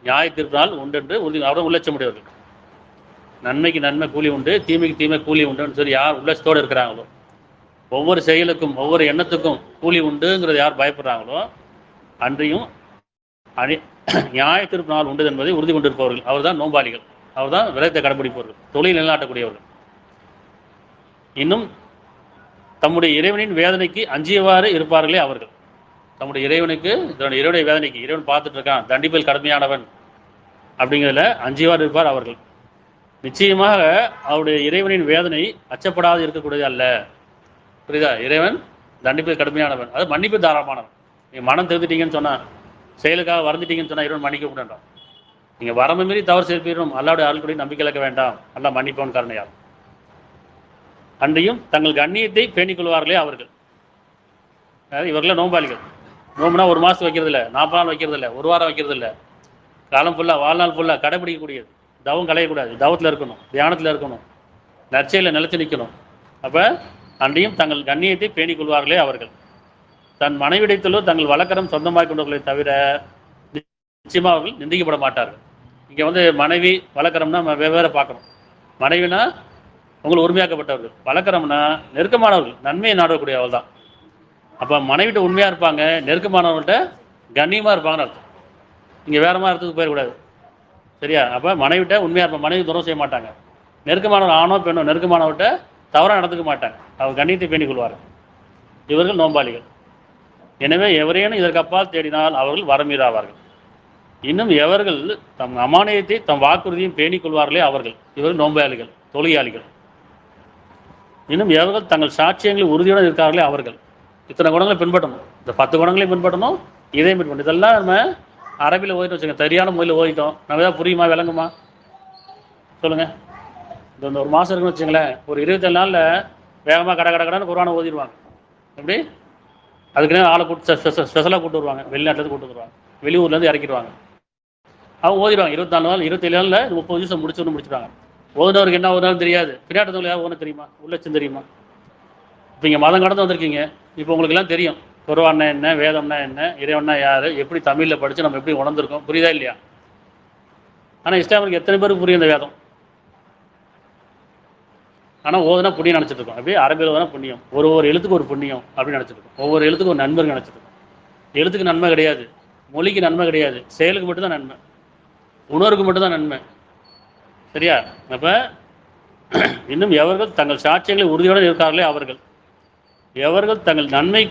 நியாய தீர்ப்பு நாள் உண்டு என்று உறுதி, அவரும் உள்ளச்சமுடையவர்கள். நன்மைக்கு நன்மை கூலி உண்டு, தீமைக்கு தீமை கூலி உண்டுன்னு சொல்லி யார் உள்ளச்சத்தோடு இருக்கிறாங்களோ, ஒவ்வொரு செயலுக்கும் ஒவ்வொரு எண்ணத்துக்கும் கூலி உண்டுங்கிறது யார் பயப்படுறாங்களோ, அன்றையும் நியாய தீர்ப்பு நாள் உண்டு என்பதை உறுதி கொண்டிருப்பவர்கள் அவர் தான் நோம்பாளிகள், அவர் தான் விரதத்தை கடைபிடிப்பவர்கள், தொழில் நிலைநாட்டக்கூடியவர்கள். இன்னும் தம்முடைய இறைவனின் வேதனைக்கு அஞ்சியவாறு இருப்பார்களே அவர்கள். தம்முடைய இறைவனுக்கு, இறைவனுடைய வேதனைக்கு, இறைவன் பார்த்துட்டு இருக்கான், தண்டிப்பில் கடுமையானவன் அப்படிங்கிறதுல அஞ்சியவாறு இருப்பார் அவர்கள். நிச்சயமாக அவருடைய இறைவனின் வேதனை அச்சப்படாது இருக்கக்கூடியது அல்ல. புரியுதா? இறைவன் தண்டிப்பில் கடுமையானவன், அது மன்னிப்பு தாராளமானவன். நீங்கள் மனம் தெரிஞ்சிட்டீங்கன்னு சொன்னால், செயலுக்காக வரந்துட்டீங்கன்னு சொன்னால் இறைவன் மன்னிக்க கூடாண்டாம். நீங்கள் வரம்பு மீறி தவறு செய்யணும், அல்லாவுடைய அருள்கூடி நம்பிக்கை இழக்க வேண்டாம், அல்லா மன்னிப்பவன் கருணையால். அன்றையும் தங்கள் கண்ணியத்தை பேணிக் கொள்வார்களே அவர்கள். அதாவது இவர்களாம் நோம்பாளிகள். நோம்புனா ஒரு மாதம் வைக்கிறது இல்லை, 40 நாள் வைக்கிறது இல்லை, ஒரு வாரம் வைக்கிறது இல்லை, காலம் ஃபுல்லாக வாழ்நாள் ஃபுல்லாக கடைபிடிக்கக்கூடியது. தவம் களையக்கூடாது, தவத்தில் இருக்கணும், தியானத்தில் இருக்கணும், நற்செயலில் நிலைச்சு நிற்கணும். அப்போ அன்றையும் தங்கள் கண்ணியத்தை பேணிக் கொள்வார்களே அவர்கள். தன் மனைவிடத்திலோ தங்கள் வழக்கரம் சொந்தமாக்கி கொண்டவர்களை தவிர நிச்சயமாக அவர்கள் நிந்திக்கப்பட மாட்டார்கள். இங்கே வந்து மனைவி வழக்கரம்னா வெவ்வேறு பார்க்கணும். மனைவினா உங்களை உரிமையாக்கப்பட்டவர்கள், வழக்கரம்னா நெருக்கமானவர்கள், நன்மையை நாடக்கூடிய அவள் தான். அப்போ மனைவிட்ட உண்மையாக இருப்பாங்க, நெருக்கமானவர்கள்ட்ட கண்ணியமாக இருப்பாங்கன்னு அர்த்தம். இங்கே வேறு மாதிரி இடத்துக்கு போயிடக்கூடாது, சரியா? அப்போ மனைவிட்ட உண்மையாக இருப்பாங்க, மனைவி துரோகம் செய்ய மாட்டாங்க. நெருக்கமானவர் ஆணோ பெண்ணோ நெருக்கமானவர்கிட்ட தவறாக நடந்துக்க மாட்டாங்க, அவர் கண்ணியத்தை பேணிக் கொள்வார்கள். இவர்கள் நோம்பாளிகள். எனவே எவரேனும் இதற்கு அப்பால் தேடினால் அவர்கள் வரமீறாவார்கள். இன்னும் எவர்கள் தம் அமானியத்தை தம் வாக்குறுதியும் பேணிக் கொள்வார்களே அவர்கள். இவர்கள் நோம்பாளிகள், தொழிலாளிகள். இன்னும் எவர்கள் தங்கள் சாட்சியங்களில் உறுதியுடன் இருக்கார்களே அவர்கள். இத்தனை குணங்களை பின்பற்றணும், இந்த 10 குணங்களையும் பின்பற்றணும், இதையும் பின்பற்றணும். இதெல்லாம் நம்ம அரபியில் ஓதிட்டு வச்சுங்க, சரியான மொழியில் ஓதிட்டோம், நம்ம ஏதாவது புரியுமா விளங்குமா சொல்லுங்கள்? இந்த ஒரு மாதம் இருக்குன்னு வச்சுங்களேன், ஒரு 27 நாளில் வேகமாக கடைன்னு குர்ஆனை ஓதிடுவாங்க. எப்படி? அதுக்குன்னே ஆளை கூட்டு ஸ்பெஷலாக கூட்டு வருவாங்க, வெளிநாட்டிலேருந்து கூட்டு வருவாங்க, வெளியூர்லேருந்து இறக்கிடுவாங்க. அவங்க ஓதிடுவாங்க 24 நாள், 27 நாளில் 30 நிமிஷம் முடிச்சிடுவாங்க. ஓதுனவருக்கு என்ன ஓதுனாலும் தெரியாது, பின்னாட்டவங்களுக்கு யாரும் ஓதுன தெரியுமா, உள்ளச்சும் தெரியுமா? இப்போ இங்கே மதம் கடந்து வந்திருக்கீங்க, இப்போ உங்களுக்கு எல்லாம் தெரியும் குர்ஆன்னா என்ன, வேதம்னா என்ன, இறைவன்னா யார், எப்படி தமிழில் படித்து நம்ம எப்படி உணர்ந்துருக்கோம், புரியுதா இல்லையா? ஆனால் இஸ்லாமிற்கு எத்தனை பேருக்கு புரியும் இந்த வேதம்? ஆனால் ஓதுனா புண்ணியம் நினச்சிட்டு இருக்கோம். அப்படியே அரபியில் ஓதுனா புண்ணியம், ஒரு எழுத்துக்கு ஒரு புண்ணியம் அப்படின்னு நினச்சிட்டு இருக்கோம். ஒவ்வொரு எழுத்துக்கு ஒரு நண்பர்கள் நினச்சிட்டு இருக்கோம். எழுத்துக்கு நன்மை கிடையாது, மொழிக்கு நன்மை கிடையாது, செயலுக்கு மட்டும்தான் நன்மை, உணர்வுக்கு மட்டும்தான் நன்மை, சரியா? அப்போ இன்னும் எவர்கள் தங்கள் சாட்சியங்களை உறுதியுடன் இருக்கார்களே அவர்கள். எவர்கள் தங்கள் நன்மைகளை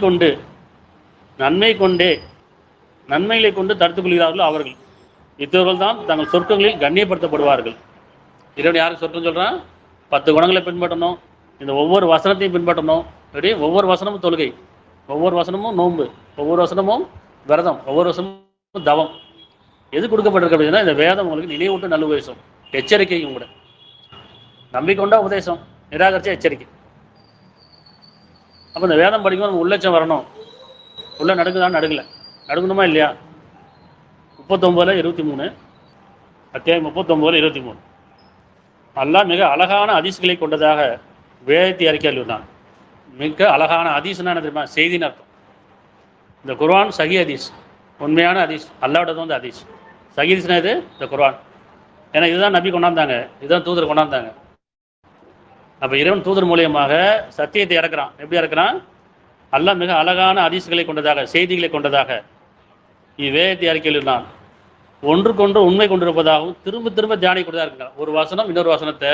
கொண்டு தடுத்துக் கொள்கிறார்களோ அவர்கள். இத்தவர்கள் தான் தங்கள் சொர்க்கங்களில் கண்ணியப்படுத்தப்படுவார்கள். இறைவன் யாருக்கு சொர்க்கம் சொல்கிறான்? 10 குணங்களை பின்பற்றணும், இந்த ஒவ்வொரு வசனத்தையும் பின்பற்றணும். அப்படி ஒவ்வொரு வசனமும் தொழுகை, ஒவ்வொரு வசனமும் நோன்பு, ஒவ்வொரு வசனமும் விரதம், ஒவ்வொரு வசனமும் தவம். எது கொடுக்கப்பட்டிருக்கு அப்படின்னா, இந்த வேதம் உங்களுக்கு நினைவூட்டு நல்ல உபதேசம், எச்சரிக்கையும் கூட. நம்பிக்கொண்டா உபதேசம், நிராகரிச்சா எச்சரிக்கை. அப்போ இந்த வேதம் படிக்கும்போது நம்ம உள்ளச்சம் வரணும். உள்ள நடுக்குதான், நடுக்கணுமா இல்லையா? 39:23, அத்தியாயம் 39:23. அல்லாஹ் மிக அழகான ஹதீஸ்களை கொண்டதாக வேதத்தை அறிக்கை அளித்தான். மிக அழகான ஹதீஸ்னா என்ன தெரியுமா? செய்தின்னு அர்த்தம். இந்த குர்ஆன் சஹி ஹதீஸ், உண்மையான ஹதீஸ், அல்லாஹ்வுடைய வந்து ஹதீஸ். சஹி ஹதீஸ்னா இது இந்த குர்ஆன். ஏன்னா இதுதான் நபி கொண்டாந்தாங்க, இதுதான் தூதர் கொண்டாந்தாங்க. அப்போ இறைவன் தூதர் மூலியமாக சத்தியத்தை இறக்குறான். எப்படி இறக்குறான்? அல்லாஹ் மிக அழகான ஹதீஸ்களை கொண்டதாக, செய்திகளை கொண்டதாக இவ்வேதத்தை அறிக்கையில் நான் ஒன்றுக்கொன்று உண்மை கொண்டிருப்பதாகவும் திரும்ப திரும்ப தியானிக்கூடியதாக இருக்கிறான். ஒரு வசனம் இன்னொரு வசனத்தை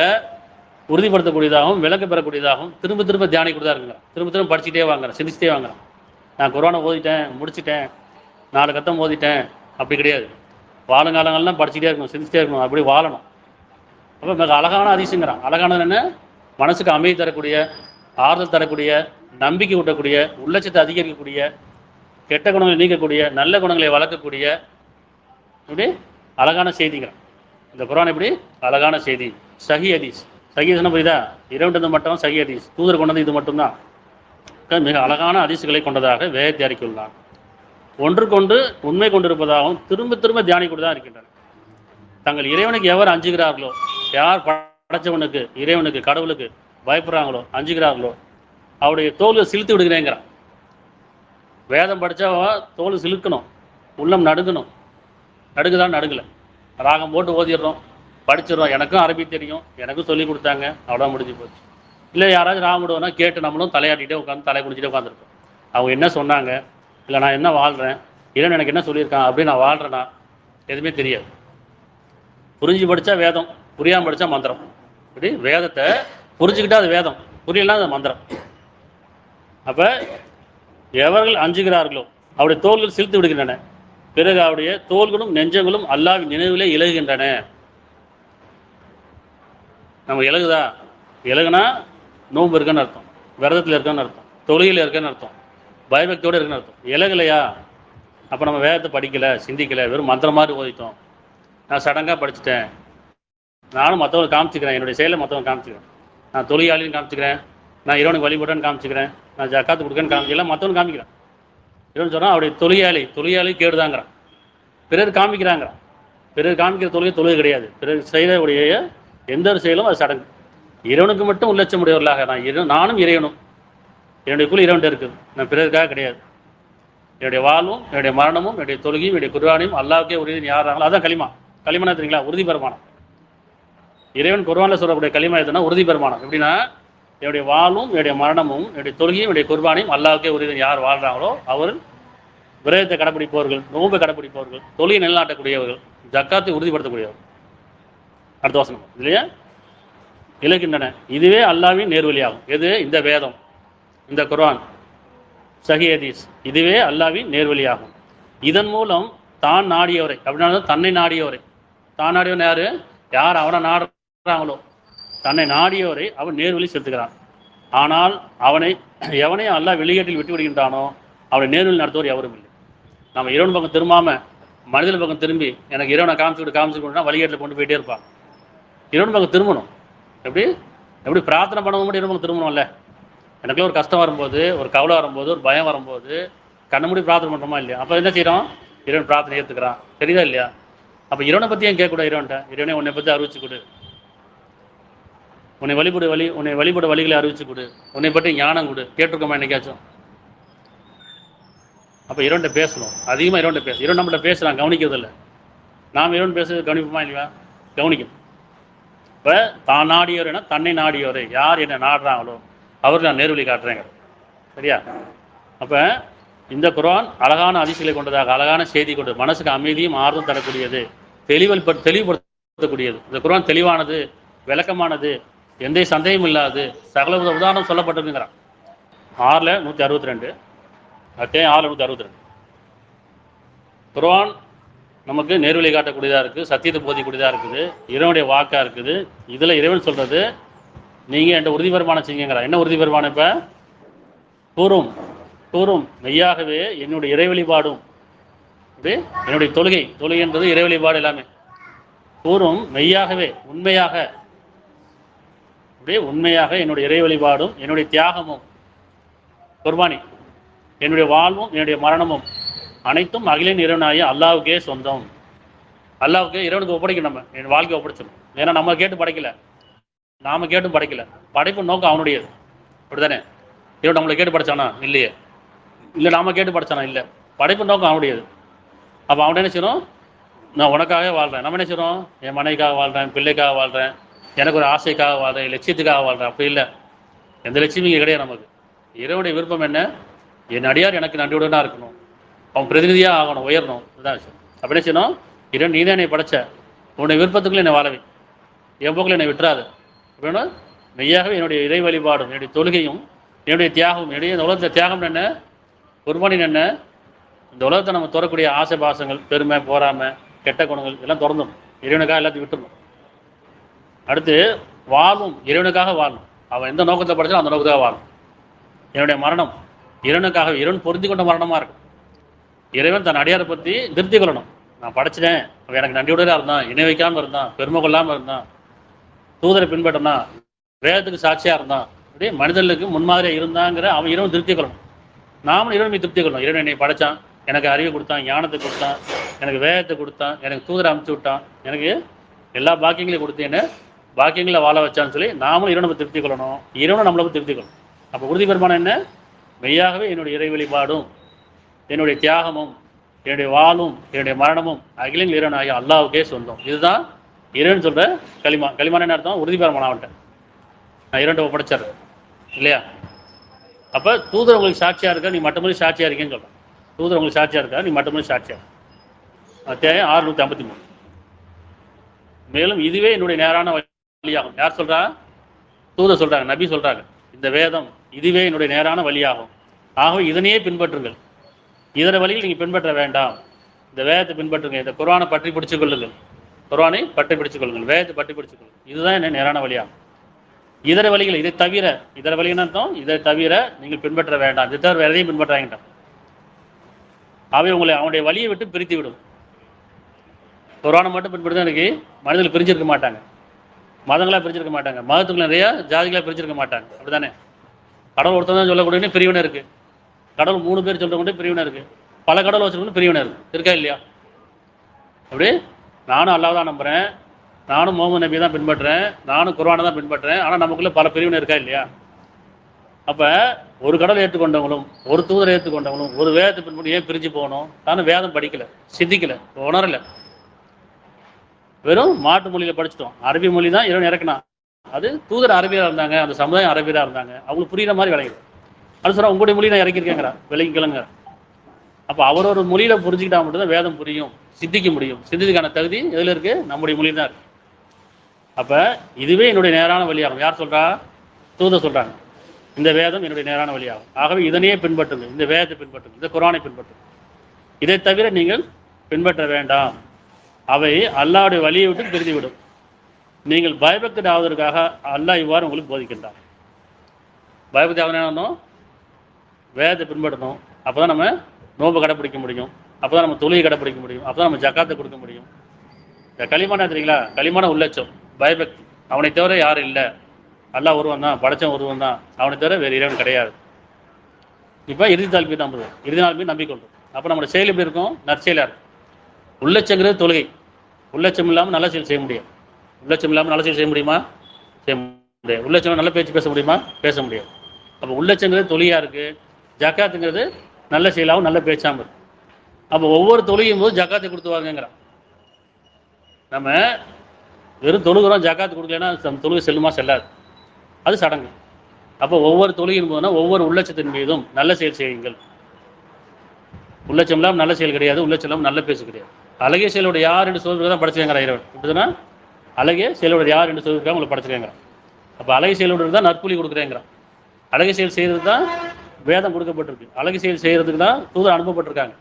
உறுதிப்படுத்தக்கூடியதாகவும் விளக்க பெறக்கூடியதாகவும் திரும்ப திரும்ப தியானிக்கூடியதாக இருக்கிறான். திரும்ப திரும்ப படிச்சுட்டே வாங்குறேன், சிந்திச்சிட்டே வாங்குறேன். நான் குர்ஆனை ஓதிட்டேன், முடிச்சிட்டேன், 4 கத்தம் ஓதிட்டேன், அப்படி கிடையாது. வாழுங்காலங்கள்லாம் படிச்சுட்டே இருக்கணும், சிந்திச்சிட்டே இருக்கணும், அப்படி வாழணும். அப்போ மிக அழகான ஹதீஸுங்கிறான். அழகானது என்ன? மனசுக்கு அமைதி தரக்கூடிய, ஆறுதல் தரக்கூடிய, நம்பிக்கை ஊட்டக்கூடிய, உள்ளட்சத்தை அதிகரிக்கக்கூடிய, கெட்ட குணங்களை நீக்கக்கூடிய, நல்ல குணங்களை வளர்க்கக்கூடிய, இப்படி அழகான செய்திங்கிறான் இந்த குர்ஆன். இப்படி அழகான செய்தி, சஹி ஹதீஸ். சஹி ஹதீஸ்னா புரியுதா? இறைவன் மட்டும் சஹி ஹதீஸ், தூதர் கொண்டது இது மட்டும்தான். மிக அழகான ஹதீஸ்களை கொண்டதாக வேதத்தை அறிக்கையுள்ளான். ஒன்றுக்கொண்டு உண்மை கொண்டிருப்பதாகவும் திரும்ப திரும்ப தியானிக்கூடதான் இருக்கின்றன. தங்கள் இறைவனுக்கு எவர் அஞ்சுகிறார்களோ, யார் படைச்சவனுக்கு, இறைவனுக்கு, கடவுளுக்கு பயப்படுறாங்களோ, அஞ்சுகிறார்களோ, அவருடைய தோலை சிலுத்து விடுகிறேங்கிறான். வேதம் படித்தா தோல் சிலுக்கணும், உள்ளம் நடுங்கணும். நடுங்குதான் நடுங்கலை, ராகம் போட்டு ஓதிடுறோம், படிச்சிடறோம். எனக்கும் அரபி தெரியும், எனக்கும் சொல்லி கொடுத்தாங்க, அவ்வளோ முடிஞ்சு போச்சு. இல்லை யாராவது ராகம் விடுவோன்னா கேட்டு நம்மளும் தலையாட்டிகிட்டே உட்காந்து தலை குடிச்சிட்டே உட்காந்துருக்கோம். அவங்க என்ன சொன்னாங்க, இல்லை நான் என்ன வாழ்கிறேன், இறைவன் எனக்கு என்ன சொல்லியிருக்கான் அப்படி நான் வாழ்கிறேன்னா எதுவுமே தெரியாது. புரிஞ்சு படித்தா வேதம், புரியாமல் படித்தா மந்திரம். இப்படி வேதத்தை புரிஞ்சுக்கிட்டா அது வேதம், புரியலாம் அது மந்திரம். அப்போ எவர்கள் அஞ்சுகிறார்களோ அவருடைய தோள்கள் சிரித்து விடுகின்றன, பிறகு அவருடைய தோள்களும் நெஞ்சங்களும் அல்லாஹ்வின் நினைவிலே இலகுகின்றன. நம்ம இலகுதா? இலகுனா நோன்பு இருக்குன்னு அர்த்தம், விரதத்தில் இருக்குன்னு அர்த்தம், தொழுகையில் இருக்குன்னு அர்த்தம், பயபக்தியோடு இருக்குன்னு அர்த்தம். இலகுலையா? அப்போ நம்ம வேதத்தை படிக்கலை, சிந்திக்கலை, வெறும் மந்திரம் மாதிரி ஓதிட்டோம். நான் சடங்காக படிச்சுட்டேன், நானும் மற்றவங்க காமிச்சிக்கிறேன், என்னுடைய செயலை மற்றவங்க காமிச்சிக்கிறேன், நான் தொழிலாளின்னு காமிச்சிக்கிறேன், நான் இறைவனுக்கு வழிபட்டேன்னு காமிச்சிக்கிறேன், நான் ஜக்காத்து கொடுக்கன்னு காமிக்கலாம், மற்றவங்க காமிக்கிறேன். இறைவன் சொன்னால் அவருடைய தொழிலாளி கேடுதாங்கிறான், பிறர் காமிக்கிறாங்கிறான். பிறர் காமிக்கிற தொழுகை கிடையாது. பிறர் செய்யக்கூடிய எந்த ஒரு செயலும் அது சடங்கு. இறைவனுக்கு மட்டும் உள்ளட்சம் உடையவர்களாக நானும் இறைவனும், என்னுடைய குழு இறைவன் இருக்குது, நான் பிறருக்காக கிடையாது. என்னுடைய வாழ்வும் என்னுடைய மரணமும் என்னுடைய தொழுகையும் என்னுடைய குர்ஆனையும் அல்லாஹ்வுக்கே உறுதி யாராங்களோ அதான் களிமா. களிமானா தெரியுங்களா? உறுதி பெருமானம். இறைவன் குர்ஆனில் சொல்லக்கூடிய களிமா எதுனா உறுதி பெருமானம். எப்படின்னா, என்னுடைய வாழ்வும் என்னுடைய மரணமும் என்னுடைய தொழுகையும் என்னுடைய குர்ஆனையும் அல்லாஹ்வுக்கே உறுதி யார் வாழ்றாங்களோ அவர் விரதத்தை கடைப்பிடிப்பவர்கள், நோன்பை கடைப்பிடிப்பவர்கள், தொழிலை நிலைநாட்டக்கூடியவர்கள், ஜக்காத்தை உறுதிப்படுத்தக்கூடியவர்கள். அடுத்த வசனம் இல்லையா? இலக்கின்றன. இதுவே அல்லாஹ்வின் நேர்வழியாகும். எது? இந்த வேதம், இந்த குர்ஆன், சஹீஹ் ஹதீஸ், இதுவே அல்லாஹ்வின் நேர்வழியாகும். இதன் மூலம் தான் நாடியவரை, அப்படின்னா தன்னை நாடியவரை, தான் நாடியவன் யாரு? யார் அவனை நாடுறாங்களோ தன்னை நாடியவரை அவன் நேர்வழி செலுத்துகிறான். ஆனால் எவனை அல்லாஹ் வெளியேட்டில் விட்டு விடுகின்றானோ அவனை நேர்வழி நடத்துவோர் எவரும் இல்லை. நம்ம இறைவன் பக்கம் திரும்பாம மனிதன் பக்கம் திரும்பி எனக்கு இறைவனை காமிச்சுக்கிட்டு வழிகேட்டில் கொண்டு போயிட்டே இருப்பான். இறைவன் பக்கம் திரும்பணும். எப்படி பிரார்த்தனை பண்ணவும் மட்டும் இறைவன் பக்கம் திரும்பணும்ல. எனக்குள்ள ஒரு கஷ்டம் வரும்போது, ஒரு கவலை வரும்போது, ஒரு பயம் வரும்போது கண்ண மூடி பிரார்த்தனை பண்ணுறோமா இல்லையா? அப்போ என்ன செய்கிறோம்? இறைவன் பிரார்த்தனை ஏற்றுக்கிறான். தெரியுதா இல்லையா? அப்போ இறைவனை பற்றி ஏன் கேட்கக்கூடாது? இறைவன்ட்ட இறைவனை உன்னை பற்றி அறிவிச்சு கொடு, உன்னை வழிபட வழிகளை அறிவிச்சு கொடு, உன்னை பற்றி ஞானம் கொடு. கேட்டிருக்கோமா என்னைக்காச்சும்? அப்போ இறைவன்ட்ட பேசணும், அதிகமாக இறைவன்ட்ட பேசணும். இறைவன் நம்மகிட்ட பேசுகிறான், கவனிக்கிறது இல்லை. நாம் இறைவன் பேசுறது கவனிப்போமா இல்லையா? கவனிக்கணும். இப்போ தான் நாடியோரைனா தன்னை நாடியோரை, யார் என்னை நாடுறாங்களோ அவருக்கு நான் நேர்வழி காட்டுறேங்க. சரியா? அப்போ இந்த குர்ஆன் அழகான அதிசயங்களை கொண்டதாக, அழகான செய்தி கொண்டது, மனசுக்கு அமைதியும் ஆர்வம் தரக்கூடியது, தெளிவுபடுத்தக்கூடியது. இந்த குர்ஆன் தெளிவானது, விளக்கமானது, எந்த சந்தேகமும் இல்லாது, சகல உதாரணம் சொல்லப்பட்டிருக்குங்கிறான். 6:162 அத்தியாயம் 6:162. குர்ஆன் நமக்கு நேர்வழி காட்டக்கூடியதாக இருக்குது, சத்தியத்தை போதிக்கூடியதாக இருக்குது, இறைவனுடைய வாக்காக இருக்குது. இதில் இறைவன் சொல்கிறது, நீங்கள் என்கிட்ட உறுதி பெருமானம் செய்யுங்கிறான். என்ன உறுதி பெருமானம்? இப்போ கூறும் மெய்யாகவே என்னுடைய இறை வழிபாடும், என்னுடைய தொழுகைன்றது இறை வழிபாடு எல்லாமே. கூறும் மெய்யாகவே, உண்மையாக என்னுடைய இறை வழிபாடும் என்னுடைய தியாகமும் குர்பானி, என்னுடைய வாழ்வும் என்னுடைய மரணமும் அனைத்தும் அகிலின் இறைவனாகிய அல்லாஹ்வுக்கே சொந்தம். அல்லாஹ்வுக்கு, இறைவனுக்கு ஒப்படைக்கணும். நம்ம என் வாழ்க்கையை ஒப்படைச்சிடணும். ஏன்னா நம்ம கேட்டு படைக்கல, நாம கேட்டும் படைக்கல. படைப்பு நோக்கம் அவனுடையது. அப்படித்தானே? இவன் நம்மளை கேட்டு படைச்சானா? இல்லையே. இல்லை நாம கேட்டு படைச்சானா? இல்லை. படைப்பு நோக்கம் அவனுடையது. அப்போ அவன் என்ன செய்யணும்? நான் உனக்காக வாழ்கிறேன். நம்ம என்ன செய்யறோம்? என் மனைவிக்காக வாழ்கிறேன், பிள்ளைக்காக வாழ்கிறேன், எனக்கு ஒரு ஆசைக்காக வாழ்கிறேன், லட்சியத்துக்காக வாழ்கிறேன். அப்படி இல்லை. எந்த லட்சியமும் இங்கே கிடையாது நமக்கு. இறைவனுடைய விருப்பம் என்ன? என் அடியார் எனக்கு நன்றியுடனாக இருக்கணும், அவன் பிரதிநிதியாக ஆகணும், உயரணும். இதுதான் விஷயம். அப்படி என்ன செய்யணும்? இறைவன் நீதான் என்னை படைச்ச, உன்னுடைய விருப்பத்துக்குள்ள என்னை வாழவை, என் போக்கில் என்னை விட்டுறாது. அப்படின்னா மெய்யாகவே என்னுடைய இறை வழிபாடும் என்னுடைய தொழுகையும் என்னுடைய தியாகமும், என்னுடைய இந்த உலகத்தில் தியாகம் என்ன, குர்பானி என்ன, இந்த உலகத்தை நம்ம தரக்கூடிய ஆசை பாசங்கள், பெருமை, போராமை, கெட்ட குணங்கள் எல்லாம் திறந்துடும். இறைவனுக்காக எல்லாத்தையும் விட்டுடணும். அடுத்து வாழும் இறைவனுக்காக வாழணும். அவன் எந்த நோக்கத்தை படைச்சாலும் அந்த நோக்கத்துக்காக வாழணும். என்னுடைய மரணம் இறைவனுக்காக, இறைவன் பொருந்தி கொண்ட மரணமாக இருக்கும். இறைவன் தன் அடியாரை பற்றி திருப்தி கொள்ளணும். நான் படைச்சிட்டேன், அவன் எனக்கு நன்றியுடனாக இருந்தான், இணை வைக்காமல் இருந்தான், பெருமை கொள்ளாமல் இருந்தான், தூதரை பின்பற்றினா, வேதத்துக்கு சாட்சியாக இருந்தான், அப்படியே மனிதர்களுக்கு முன்மாதிரியாக இருந்தாங்கிற அவன் இறைவன் திருப்தி கொள்ளணும். நாமளும் இறைவனை திருப்தி கொள்ளணும். இறைவன் என்னை படைத்தான், எனக்கு அறிவை கொடுத்தான், ஞானத்தை கொடுத்தான், எனக்கு வேதத்தை கொடுத்தான், எனக்கு தூதரை அமுச்சு விட்டான், எனக்கு எல்லா பாக்கியங்களையும் கொடுத்து என்ன பாக்கியங்களை வாழ வச்சான்னு சொல்லி நாமளும் இறைவனை திருப்தி கொள்ளணும், இறைவனை நம்மளை திருப்தி கொள்ளணும். அப்போ உறுதி பெருமானம் என்ன? மெய்யாகவே என்னுடைய இறை வழிபாடும் என்னுடைய தியாகமும் என்னுடைய வாழும் என்னுடைய மரணமும் அகிலின் இறைவனாகிய அல்லாஹ்வுக்கே சொந்தம். இதுதான் இறைவன் சொல்கிற களிமா. களிமான என்ன அர்த்தம்? உறுதி பெருமானம். அவன்கிட்ட நான் இறைவன்ட்ட ஒப்படைச்சாரு இல்லையா? அப்போ தூதர் உங்களுக்கு சாட்சியாக இருக்கா, நீ மட்டுமே சாட்சியாக இருக்கேன்னு சொல்கிறேன். தூதர் உங்களுக்கு சாட்சியாக இருக்கா, நீ மட்டுமே சாட்சியாக. அத்தியாயம் 6:153. மேலும் இதுவே என்னுடைய நேரான வழியாகும். யார் சொல்கிறா? தூதர் சொல்கிறாங்க, நபி சொல்கிறாங்க. இந்த வேதம் இதுவே என்னுடைய நேரான வழியாகும். ஆகவே இதனையே பின்பற்றுங்கள். இதர வழியில் நீங்கள் பின்பற்ற வேண்டாம். இந்த வேதத்தை பின்பற்றுங்க. இந்த குர்ஆனை பற்றி பிடிச்சுக் கொள்ளுங்கள். குர்ஆனை பற்றி பிடிச்சுக் கொள்ளுங்கள். வேதத்தை பற்றி பிடிச்சுக் கொள்ளுங்கள். இதுதான் என்ன நேரான வழியாகும். இதர வழிகள் இதை தவிர, இதர வழின்னு அர்த்தம் இதை தவிர நீங்கள் பின்பற்ற வேண்டாம். இதை தவிர வேற எதையும் பின்பற்ற வேண்டாம். அவை உங்களை அவனுடைய வழியை விட்டு பிரித்து விடும். குர்ஆனை மட்டும் பின்பற்றி எனக்கு மனிதர்கள் பிரிஞ்சிருக்க மாட்டாங்க, மதங்களாக பிரிச்சிருக்க மாட்டாங்க, மதத்துக்குள்ள நிறைய ஜாதிகளாக பிரிச்சிருக்க மாட்டாங்க. அப்படித்தானே? கடவுள் ஒருத்தர் தான் சொல்லக்கூடிய பிரிவினை இருக்கு. கடவுள் 3 பேர் சொல்றக்கூடிய பிரிவினை இருக்கு. பல கடவுள் வச்சிருக்கணும் பிரிவினை இருக்கு. இருக்கா இல்லையா? அப்படி நானும் அல்லாஹ் தான் நம்புறேன், நானும் முகமது நபி தான் பின்பற்றுறேன், நானும் குர்ஆனை தான் பின்பற்றுறேன். ஆனால் நமக்குள்ள பல பிரிவினை இருக்கா இல்லையா? அப்போ ஒரு கடவுளை ஏற்றுக்கொண்டவங்களும் ஒரு தூதரை ஏற்றுக்கொண்டவங்களும் ஒரு வேதத்தை பின்பற்றி ஏன் பிரிஞ்சு போகணும்? நானும் வேதம் படிக்கல, சிந்திக்கல, உணரல. வெறும் மாட்டு மொழியில் படிச்சிட்டோம். அரபி மொழி தான் இறைவன் இறக்குனான். அது தூதர் அரபியாக இருந்தாங்க, அந்த சமுதாயம் அரபியாக இருந்தாங்க, அவங்களுக்கு புரியுற மாதிரி விளையுது. அது சொல்ல உங்களுடைய மொழி நான் இறக்கியிருக்கேங்கிறா, விலகிக்கலங்க. அப்போ அவரோட மொழியில புரிஞ்சுக்கிட்டா மட்டும்தான் வேதம் புரியும், சிந்திக்க முடியும். சிந்திக்கான தகுதி எதில் இருக்கு? நம்முடைய மொழி தான் இருக்கு. அப்போ இதுவே என்னுடைய நேரான வழியாகும். யார் சொல்றா? தூதர் சொல்றாங்க. இந்த வேதம் என்னுடைய நேரான வழியாகும். ஆகவே இதனையே பின்பற்றுங்க. இந்த வேதத்தை பின்பற்றுங்க, இந்த குர்ஆனை பின்பற்றுங்க. இதை தவிர நீங்கள் பின்பற்ற வேண்டாம். அவை அல்லாஹ்வுடைய வழியை விட்டு பிரிந்துவிடும். நீங்கள் பயபக்தி ஆவதற்காக அல்லாஹ் இவ்வாறு உங்களுக்கு போதிக்கின்றார். பயபக்தி ஆகணும், வேதத்தை பின்பற்றணும். அப்போ தான் நம்ம நோன்பு கடைப்பிடிக்க முடியும், அப்போ தான் நம்ம தொழுகை கடைப்பிடிக்க முடியும், அப்போ தான் நம்ம ஜக்காத்தை கொடுக்க முடியும். இந்த களிமான தெரியுங்களா? களிமான உள்ளச்சம் பயபக்தி. அவனை தவிர யாரும் இல்லை, அல்லாஹ் ஒருவன் தான், படைச்சவன் ஒருவன் தான், அவனை தவிர வேறு இறைவன் கிடையாது. இப்போ இறுதி நாள் மீது நம்புறோம், இறுதி நாள் மீது நம்பிக்கொள்றோம். அப்போ நம்மளோட செயல் எப்படி இருக்கும்? நற்செயலாக இருக்கும். உள்ளச்சங்கிறது தொழுகை. உள்ளச்சம் இல்லாமல் நல்ல செயல் செய்ய முடியும். உள்ளச்சம் இல்லாமல் நல்ல செயல் செய்ய முடியுமா? செய்ய முடியாது. உள்ளச்சம் நல்ல பேச்சு பேச முடியுமா? பேச முடியாது. அப்போ உள்ளச்சங்கிறது தொழுகையாக இருக்குது. ஜக்காத்துங்கிறது நல்ல செயலாகவும் நல்ல பேச்சாமல் இருக்கு. அப்போ ஒவ்வொரு தொழுகையும் போது ஜக்காத்தை கொடுத்து வாங்குங்கிறான். நம்ம வெறும் தொழுகிறோம், ஜக்காத்து கொடுக்கலன்னா தொழுகை செல்லுமா? செல்லாது. அது சடங்கு. அப்போ ஒவ்வொரு தொழுகையின் போதுனா ஒவ்வொரு உள்ளச்சத்தின் மீதும் நல்ல செயல் செய்யுங்கள். உள்ளச்சம் இல்லாமல் நல்ல செயல் கிடையாது, உள்ளச்சம் இல்லாமல் நல்ல பேசு கிடையாது. அழகிய செயலோட யார் என்று சொல்வதற்கு தான் படைச்சிருக்காங்க இறைவன். இப்படின்னா அழகிய செயலோட யார் என்று சொல்வதற்காக உங்களை படைச்சிருக்காங்க. அப்போ அழகிய செயலோடு தான் நற்புலி கொடுக்குறேங்கிறான். அழகிய செயல் செய்கிறது தான் வேதம் கொடுக்கப்பட்டிருக்கு. அழகிய செயல் செய்கிறதுக்கு தான் தூதர் அனுப்பப்பட்டிருக்காங்க.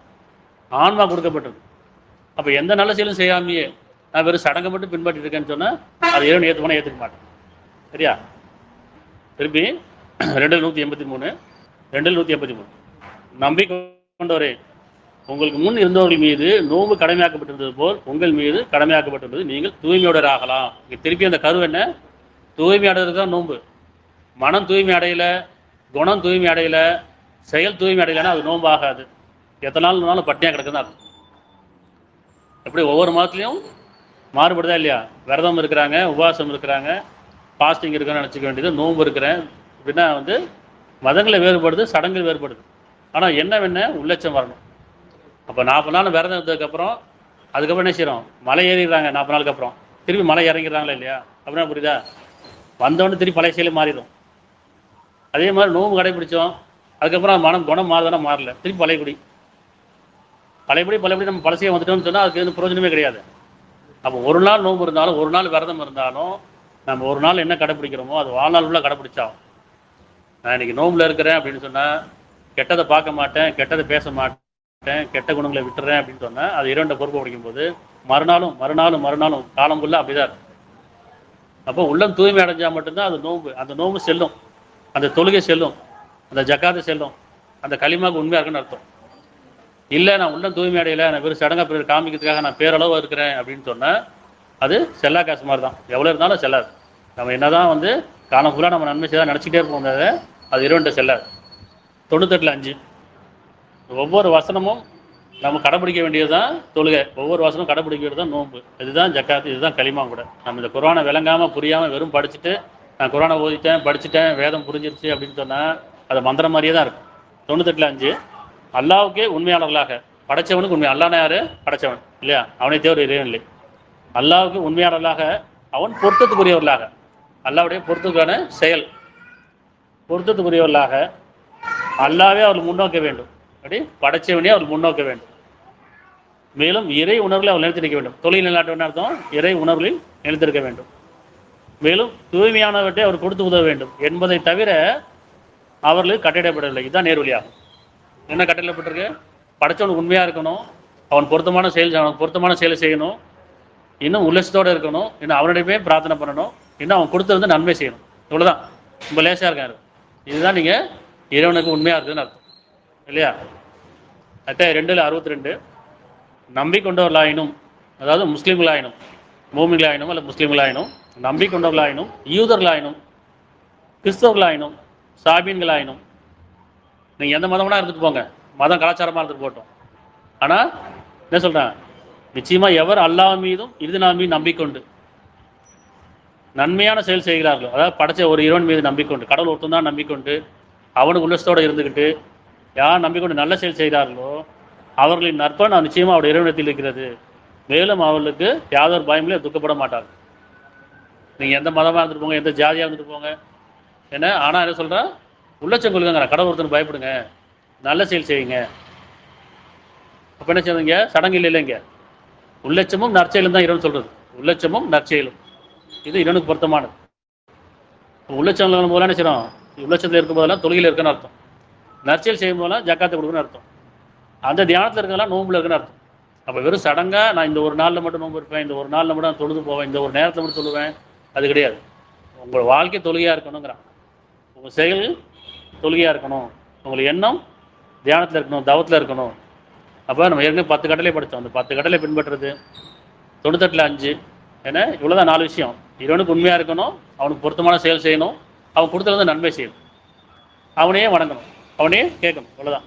ஆன்மா கொடுக்கப்பட்டிருக்கு. அப்போ எந்த நல்ல செயலும் செய்யாமையே நான் வெறும் சடங்கை மட்டும் பின்பற்றி இருக்கேன்னு சொன்னால் அது இறைவன் ஏற்றுக்கணும், ஏற்றுக்க மாட்டேன். சரியா? திருப்பி 2:183 2:183 நம்பிக்கை கொண்டவரே, உங்களுக்கு முன் இருந்தவர்கள் மீது நோன்பு கடமையாக்கப்பட்டிருந்தது போல் உங்கள் மீது கடமையாக்கப்பட்டிருந்தது, நீங்கள் தூய்மையோட ஆகலாம். இங்கே திருப்பி அந்த கரு என்ன? தூய்மை அடைகிறது தான் நோன்பு. மனம் தூய்மை அடையல, குணம் தூய்மை அடையல, செயல் தூய்மை அடையலைன்னா அது நோன்பு ஆகாது. எத்தனை நாள்னாலும் பட்டினியாக கிடக்குதான் அது. எப்படி ஒவ்வொரு மாதத்துலையும் மாறுபடுதா இல்லையா? விரதம் இருக்கிறாங்க, உபவாசம் இருக்கிறாங்க, ஃபாஸ்டிங் இருக்கிறேன்னு நினச்சிக்க வேண்டியது, நோன்பு இருக்கிறேன் அப்படின்னா மதங்களை வேறுபடுது, சடங்குகள் வேறுபடுது. ஆனால் என்ன உள்ளச்சம் வரணும். அப்போ 40 நாள் விரதம் இருந்ததுக்கப்புறம் அதுக்கப்புறம் என்ன செய்கிறோம்? மலை ஏறிடுறாங்க. 40 நாளுக்கு அப்புறம் திருப்பி மலை இறங்கிடுறாங்களா இல்லையா? அப்படின்னா புரியுதா? வந்தவொடனே திருப்பி பழைய செயலும் மாறிடும். அதே மாதிரி நோன்பு கடைபிடிச்சோம், அதுக்கப்புறம் மனம் குணம் மாறுதானா? மாறல, திருப்பி பழையபடி நம்ம பழசையை வந்துட்டோம்னு சொன்னால் அதுக்கு எதுவும் பிரயோஜனமே கிடையாது. அப்போ ஒரு நாள் நோன்பு இருந்தாலும் ஒரு நாள் விரதம் இருந்தாலும் நம்ம ஒரு நாள் என்ன கடைப்பிடிக்கிறோமோ அது வாழ்நாள் ஃபுல்லாக கடைப்பிடிச்சாகும். நான் இன்னைக்கு நோம்பில் இருக்கிறேன் அப்படின்னு சொன்னால் கெட்டதை பார்க்க மாட்டேன், கெட்டதை பேச மாட்டேன், கெட்ட குணங்களை விட்டுறேன் அப்படின்னு சொன்னால் அது இரண்ட பொறுப்பு பிடிக்கும் போது மறுநாளும் காலம் ஃபுல்லாக அப்படிதான் இருக்கும். அப்போ உள்ளம் தூய்மை அடைஞ்சால் மட்டும்தான் அது நோன்பு. அந்த நோன்பு செல்லும், அந்த தொழுகை செல்லும், அந்த ஜக்காத்து செல்லும், அந்த களிமாவுக்கு உண்மையாக இருக்குன்னு அர்த்தம். இல்லை நான் உள்ளம் தூய்மை அடையலை, நான் வெறும் சடங்கை பேர் காமிக்கிறதுக்காக நான் பேரளவு இருக்கிறேன் அப்படின்னு சொன்னால் அது செல்லா காசு மாதிரி தான். எவ்வளோ இருந்தாலும் செல்லாது. நம்ம என்ன தான் காலம் ஃபுல்லாக நம்ம நன்மை செய்தால் நினச்சிக்கிட்டே இருப்போம், அது இறைவன்கிட்ட செல்லாது. 98:5 ஒவ்வொரு வசனமும் நம்ம கடைப்பிடிக்க வேண்டியது தான் தொழுகை. ஒவ்வொரு வசனமும் கடைப்பிடிக்க வேண்டியது தான் நோன்பு. இதுதான் ஜக்காத்து, இதுதான் களிமா கூட. நம்ம இந்த குர்ஆனை விளங்காமல் புரியாமல் வெறும் படிச்சுட்டு நான் குர்ஆனை ஓதிட்டேன், படிச்சுட்டேன், வேதம் புரிஞ்சிருச்சு அப்படின்னு சொன்னால் அது மந்திரம் மாதிரியே தான் இருக்கும். 98:5 அல்லாஹ்வுக்கே உண்மையாளர்களாக, படைச்சவனுக்கு உண்மை. அல்லாஹ்னா யாரு? படைச்சவன் இல்லையா? அவனை தேவை இறைவன் இல்லை. அல்லாஹ்வுக்கு உண்மையாளர்களாக, அவன் பொருத்தத்துக்குரியவர்களாக, அல்லாஹ்வுடைய பொருத்தத்துக்கான செயல் பொருத்தத்துக்குரியவர்களாக அல்லாஹ்வே அவர்கள் முன்னோக்க வேண்டும். அப்படி படைச்சவனே அவர்கள் முன்னோக்க வேண்டும். மேலும் இறை உணர்வுகளை அவர் நிலைத்திருக்க வேண்டும். தொழில் நிலைநாட்ட அர்த்தம் இறை உணர்வுகளில் நிலைத்திருக்க வேண்டும். மேலும் தூய்மையானவற்றை அவர் கொடுத்து உதவ வேண்டும் என்பதை தவிர அவர்களுக்கு கட்டளையிடப்படவில்லை. இதுதான் நேர்வழியாகும். என்ன கட்டளையிடப்பட்டிருக்கு? படைச்சவனுக்கு உண்மையாக இருக்கணும், அவனுக்கு பொருத்தமான செயலை செய்யணும், இன்னும் உல்லசத்தோடு இருக்கணும், இன்னும் அவனிடமே பிரார்த்தனை பண்ணணும், இன்னும் அவன் கொடுத்தது நன்மை செய்யணும். இவ்வளோதான். ரொம்ப லேசாக இருக்காரு. இதுதான் நீங்கள் இறைவனுக்கு உண்மையாக இருக்குதுன்னு அர்த்தம் இல்லையா? அட்ட 2:62 நம்பிக்கொண்டவர்களாயினும், அதாவது முஸ்லீம்களாயினும், மூமின்களாயினும் அல்ல முஸ்லீம்களாயினும், நம்பிக்கொண்டவர்களாயினும், யூதர்களாயினும், கிறிஸ்தவர்களாயினும், சாபியன்களாயினும், நீங்கள் எந்த மதம்னா இருந்துட்டு போங்க, மதம் கலாச்சாரமாக இருந்துட்டு போட்டோம். ஆனால் என்ன சொல்கிறேன், நிச்சயமாக எவர் அல்லாஹ் மீதும் இறுதி நாள் மீது நம்பிக்கொண்டு நன்மையான செயல் செய்கிறார்களோ, அதாவது படைச்ச ஒரு இறைவன் மீது நம்பிக்கொண்டு, கடவுள் ஒருத்தன் தான் நம்பிக்கொண்டு அவனுக்கு உள்ளத்தோடு இருந்துக்கிட்டு யார் நம்பிக்கொண்டு நல்ல செயல் செய்கிறார்களோ அவர்களின் நற்பலன் நிச்சயமாக அவருடைய இறைவனத்தில் இருக்கிறது. மேலும் அவர்களுக்கு யாதொரு பயமில்லை, துக்கப்பட மாட்டார்கள். நீங்கள் எந்த மதமாக இருந்துட்டு போங்க, எந்த ஜாதியாக இருந்துட்டு போங்க என்ன. ஆனால் என்ன சொல்கிறேன், உள்ளச்சம் கொள்ளுங்க, கடவுள் ஒருத்தனுக்கு பயப்படுங்க, நல்ல செயல் செய்யுங்க. அப்போ என்ன செய்வீங்க? சடங்கு இல்லைங்க. உள்ளச்சமும் நற்செயலும் தான் இறைவன் சொல்கிறது. உள்ளச்சமும் நற்செயலும் இது இறைவனுக்கு பொருத்தமானது. உள்ளச்சம் போதெல்லாம் என்ன செய்யணும்? உள்ளச்சத்தில் இருக்கும் போதெல்லாம் தொழுகையில் இருக்குன்னு அர்த்தம். நற்செயல் செய்யும் போதெல்லாம் ஜக்காத்தை கொடுக்குன்னு அர்த்தம். அந்த தியானத்தில் இருக்கிறதெல்லாம் நோம்பில் இருக்குன்னு அர்த்தம். அப்போ வெறும் சடங்காக நான் இந்த ஒரு நாளில் மட்டும் நோம்பு இருப்பேன், இந்த ஒரு நாளில் மட்டும் நான் தொழுது போவேன், இந்த ஒரு நேரத்தில் மட்டும் சொல்லுவேன், அது கிடையாது. உங்கள் வாழ்க்கை தொழுகையாக இருக்கணுங்கிறான். உங்கள் செயல் தொழுகையாக இருக்கணும், உங்கள் எண்ணம் தியானத்தில் இருக்கணும், தவத்தில் இருக்கணும். அப்போ நம்ம ஏற்கனவே 10 கட்டளை படித்தோம். அந்த 10 கட்டளை பின்பற்றுறது 98ல் 5 ஏன்னா இவ்வளோதான் 4 விஷயம். இறைவனுக்கு உண்மையாக இருக்கணும், அவனுக்கு பொருத்தமான செயல் செய்யணும், அவன் கொடுத்தது நன்மை செய்யணும், அவனையே வணங்கணும், அவனையே கேட்கணும். இவ்வளோதான்.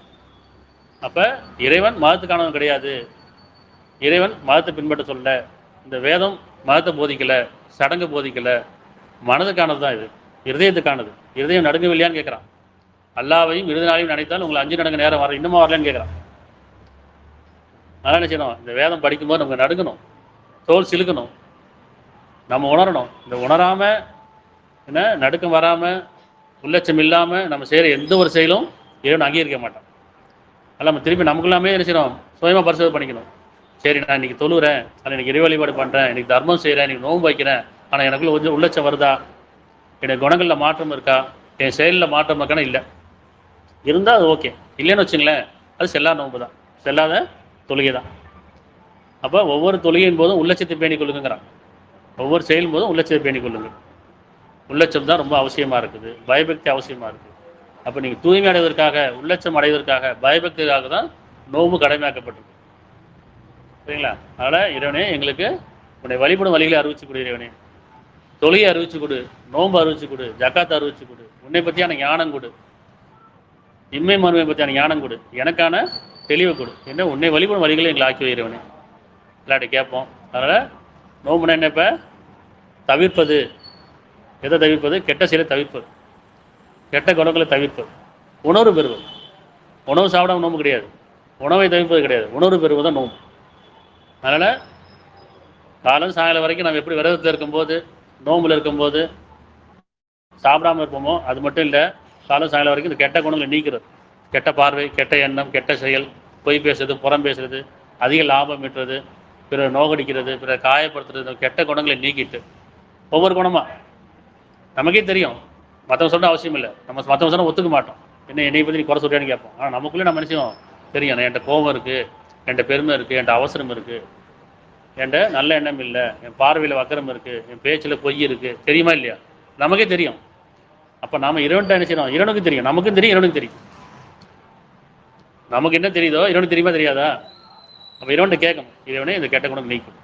அப்போ இறைவன் மதத்துக்கானவன் கிடையாது. இறைவன் மதத்தை பின்பற்ற சொல்ல, இந்த வேதம் மதத்தை போதிக்கலை, சடங்கு போதிக்கலை, மனதுக்கானது தான் இது, இருதயத்துக்கானது. இருதயம் நடுங்கவில்லையான்னு கேட்குறான். அல்லாவையும் இறுதி நாளையும் நினைத்தால் உங்களுக்கு 5 நடுங்க நேரம் வர இன்னுமா வரலன்னு கேட்குறான். அதனால் என்ன செய்யணும்? இந்த வேதம் படிக்கும்போது நமக்கு நடுங்கணும், தோல் சிலுக்கணும், நம்ம உணரணும். இந்த உணராமல் என்ன நடுக்கம் வராமல் உள்ளச்சம் இல்லாமல் நம்ம செய்கிற எந்த ஒரு செயலும் இறைவன் அங்கீகரிக்க மாட்டான். அதில் நம்ம திருப்பி நமக்குள்ளாமே என்ன செய்யணும்? சுயமாக பரிசோதனை பண்ணிக்கணும். சரி, நான் இன்றைக்கி தொழுகிறேன், ஆனால் எனக்கு இறை வழிபாடு பண்ணுறேன், இன்றைக்கி தர்மம் செய்கிறேன், இன்றைக்கி நோன்பு வைக்கிறேன், ஆனால் எனக்குள்ள கொஞ்சம் உள்ளச்சம் வருதா, என்னுடைய குணங்களில் மாற்றம் இருக்கா, என் செயலில் மாற்றம் இருக்கானா? இல்லை. இருந்தால் அது ஓகே, இல்லைன்னு வச்சுங்களேன், அது செல்லாத நோன்பு தான், செல்லாத தொழுகை தான். அப்போ ஒவ்வொரு தொழுகையின் போதும் உள்ளச்சத்தை பேணிக் கொள்ளுங்கிறான். ஒவ்வொரு செயலும் போதும் உள்ளச்சத்தை பேணிக் கொள்ளுங்க. உள்ளச்சம் தான் ரொம்ப அவசியமாக இருக்குது, பயபக்தி அவசியமாக இருக்குது. அப்போ நீங்கள் தூய்மை அடைவதற்காக, உள்ளச்சம் அடைவதற்காக, பயபக்திக்காக தான் நோன்பு கடமையாக்கப்பட்டிருக்கு. சரிங்களா? அதனால் இறைவனே எங்களுக்கு உன்னை வழிபடும் வழிகளை அறிவிச்சு கொடு, இறைவனே தொழுகை அறிவிச்சு கொடு, நோன்பு அறிவிச்சு கொடு, ஜக்காத்தை அறிவிச்சு கொடு, உன்னை பற்றியான ஞானம் கொடு, இன்மை மறுமை பற்றியான ஞானம் கொடு, எனக்கான தெளிவை கொடு, என்ன உன்னை வழிபடும் வழிகளை எங்களை ஆக்கி வைக்கிறவனே இல்லாட்டி கேட்போம். அதனால் நோம்புனா என்ன? இப்போ தவிர்ப்பது. எதை தவிர்ப்பது? கெட்ட செயலை தவிர்ப்பது, கெட்ட குணங்களை தவிர்ப்பது, உணர்வு பெறுவது. உணவு சாப்பிடாம நோம்பு கிடையாது, உணவை தவிர்ப்பது கிடையாது, உணர்வு பெறுவது தான் நோம்பு. அதனால் காலம் சாயங்காலம் வரைக்கும் நம்ம எப்படி விரதத்தில் இருக்கும்போது, நோம்பில் இருக்கும்போது சாப்பிடாமல் இருப்போமோ அது மட்டும் இல்லை, காலம் சாயங்காலம் வரைக்கும் இந்த கெட்ட குணங்களை நீக்கிறது. கெட்ட பார்வை, கெட்ட எண்ணம், கெட்ட செயல், பொய் பேசுறது, புறம் பேசுறது, அதிக லாபம் ஈட்டுறது, பிறர் நோகடிக்கிறது, பிறர் காயப்படுத்துறது, கெட்ட குணங்களை நீக்கிட்டு ஒவ்வொரு குணமாக நமக்கே தெரியும். மற்றவங்க சொல்ல அவசியம் இல்லை, நம்ம மற்றவங்க சொன்னால் ஒத்துக்க மாட்டோம். என்னை பற்றி நீ குறை சொல்றியான்னு கேட்போம். ஆனால் நமக்குள்ளே நம்ம நினைச்சோம் தெரியும், என்கிட்ட கோபம் இருக்குது, என்கிட்ட பெருமை இருக்குது, என்கிட்ட அவசரம் இருக்குது, என்கிட்ட நல்ல எண்ணம் இல்லை, என் பார்வையில் வக்கரம் இருக்குது, என் பேச்சில் பொய் இருக்குது, தெரியுமா இல்லையா? நமக்கே தெரியும். அப்போ நாம் இறைவன்ட்ட என்ன செய்யணும்? இறைவனுக்கு தெரியும், நமக்கும் தெரியும், இறைவனுக்கு தெரியும். நமக்கு என்ன தெரியுதோ இறைவனுக்கு தெரியுமா தெரியாதா? அப்போ இறைவன்ட்ட கேட்கணும், இறைவனே இந்த கெட்ட குணம் நீக்கும்.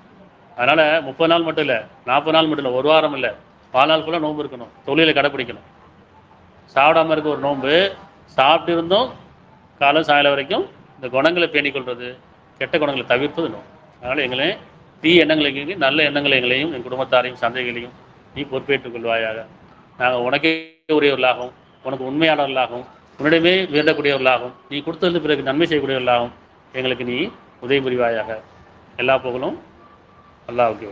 அதனால் 30 நாள் மட்டும் இல்லை, 40 நாள் மட்டும் இல்லை, ஒரு வாரம் இல்லை, 4 நாள் ஃபுல்லாக நோன்பு இருக்கணும், தொழிலை கடைப்பிடிக்கணும். சாப்பிடாமல் இருக்க ஒரு நோன்பு, சாப்பிட்டு இருந்தும் காலம் சாயங்காலம் வரைக்கும் இந்த குணங்களை பேணிக்கொள்வது, கெட்ட குணங்களை தவிர்ப்பது நோன்பு. அதனால் எங்களையும் தீய எண்ணங்களை நல்ல எண்ணங்களை எங்களையும் என் குடும்பத்தாரையும் சந்தைகளையும் நீ பொறுப்பேற்றுக் கொள்வாயாக. நாங்கள் உனக்கே உரியவர்களாகவும், உனக்கு உண்மையாளர்களாகவும், உன்னிடமே வேண்டக்கூடியவர்களாகவும், நீ கொடுத்தது பிறகு நன்மை செய்யக்கூடியவர்களாகவும் எங்களுக்கு நீ உதவி புரிவாயாக. எல்லா புகழும் அல்லாஹ்வுக்கே.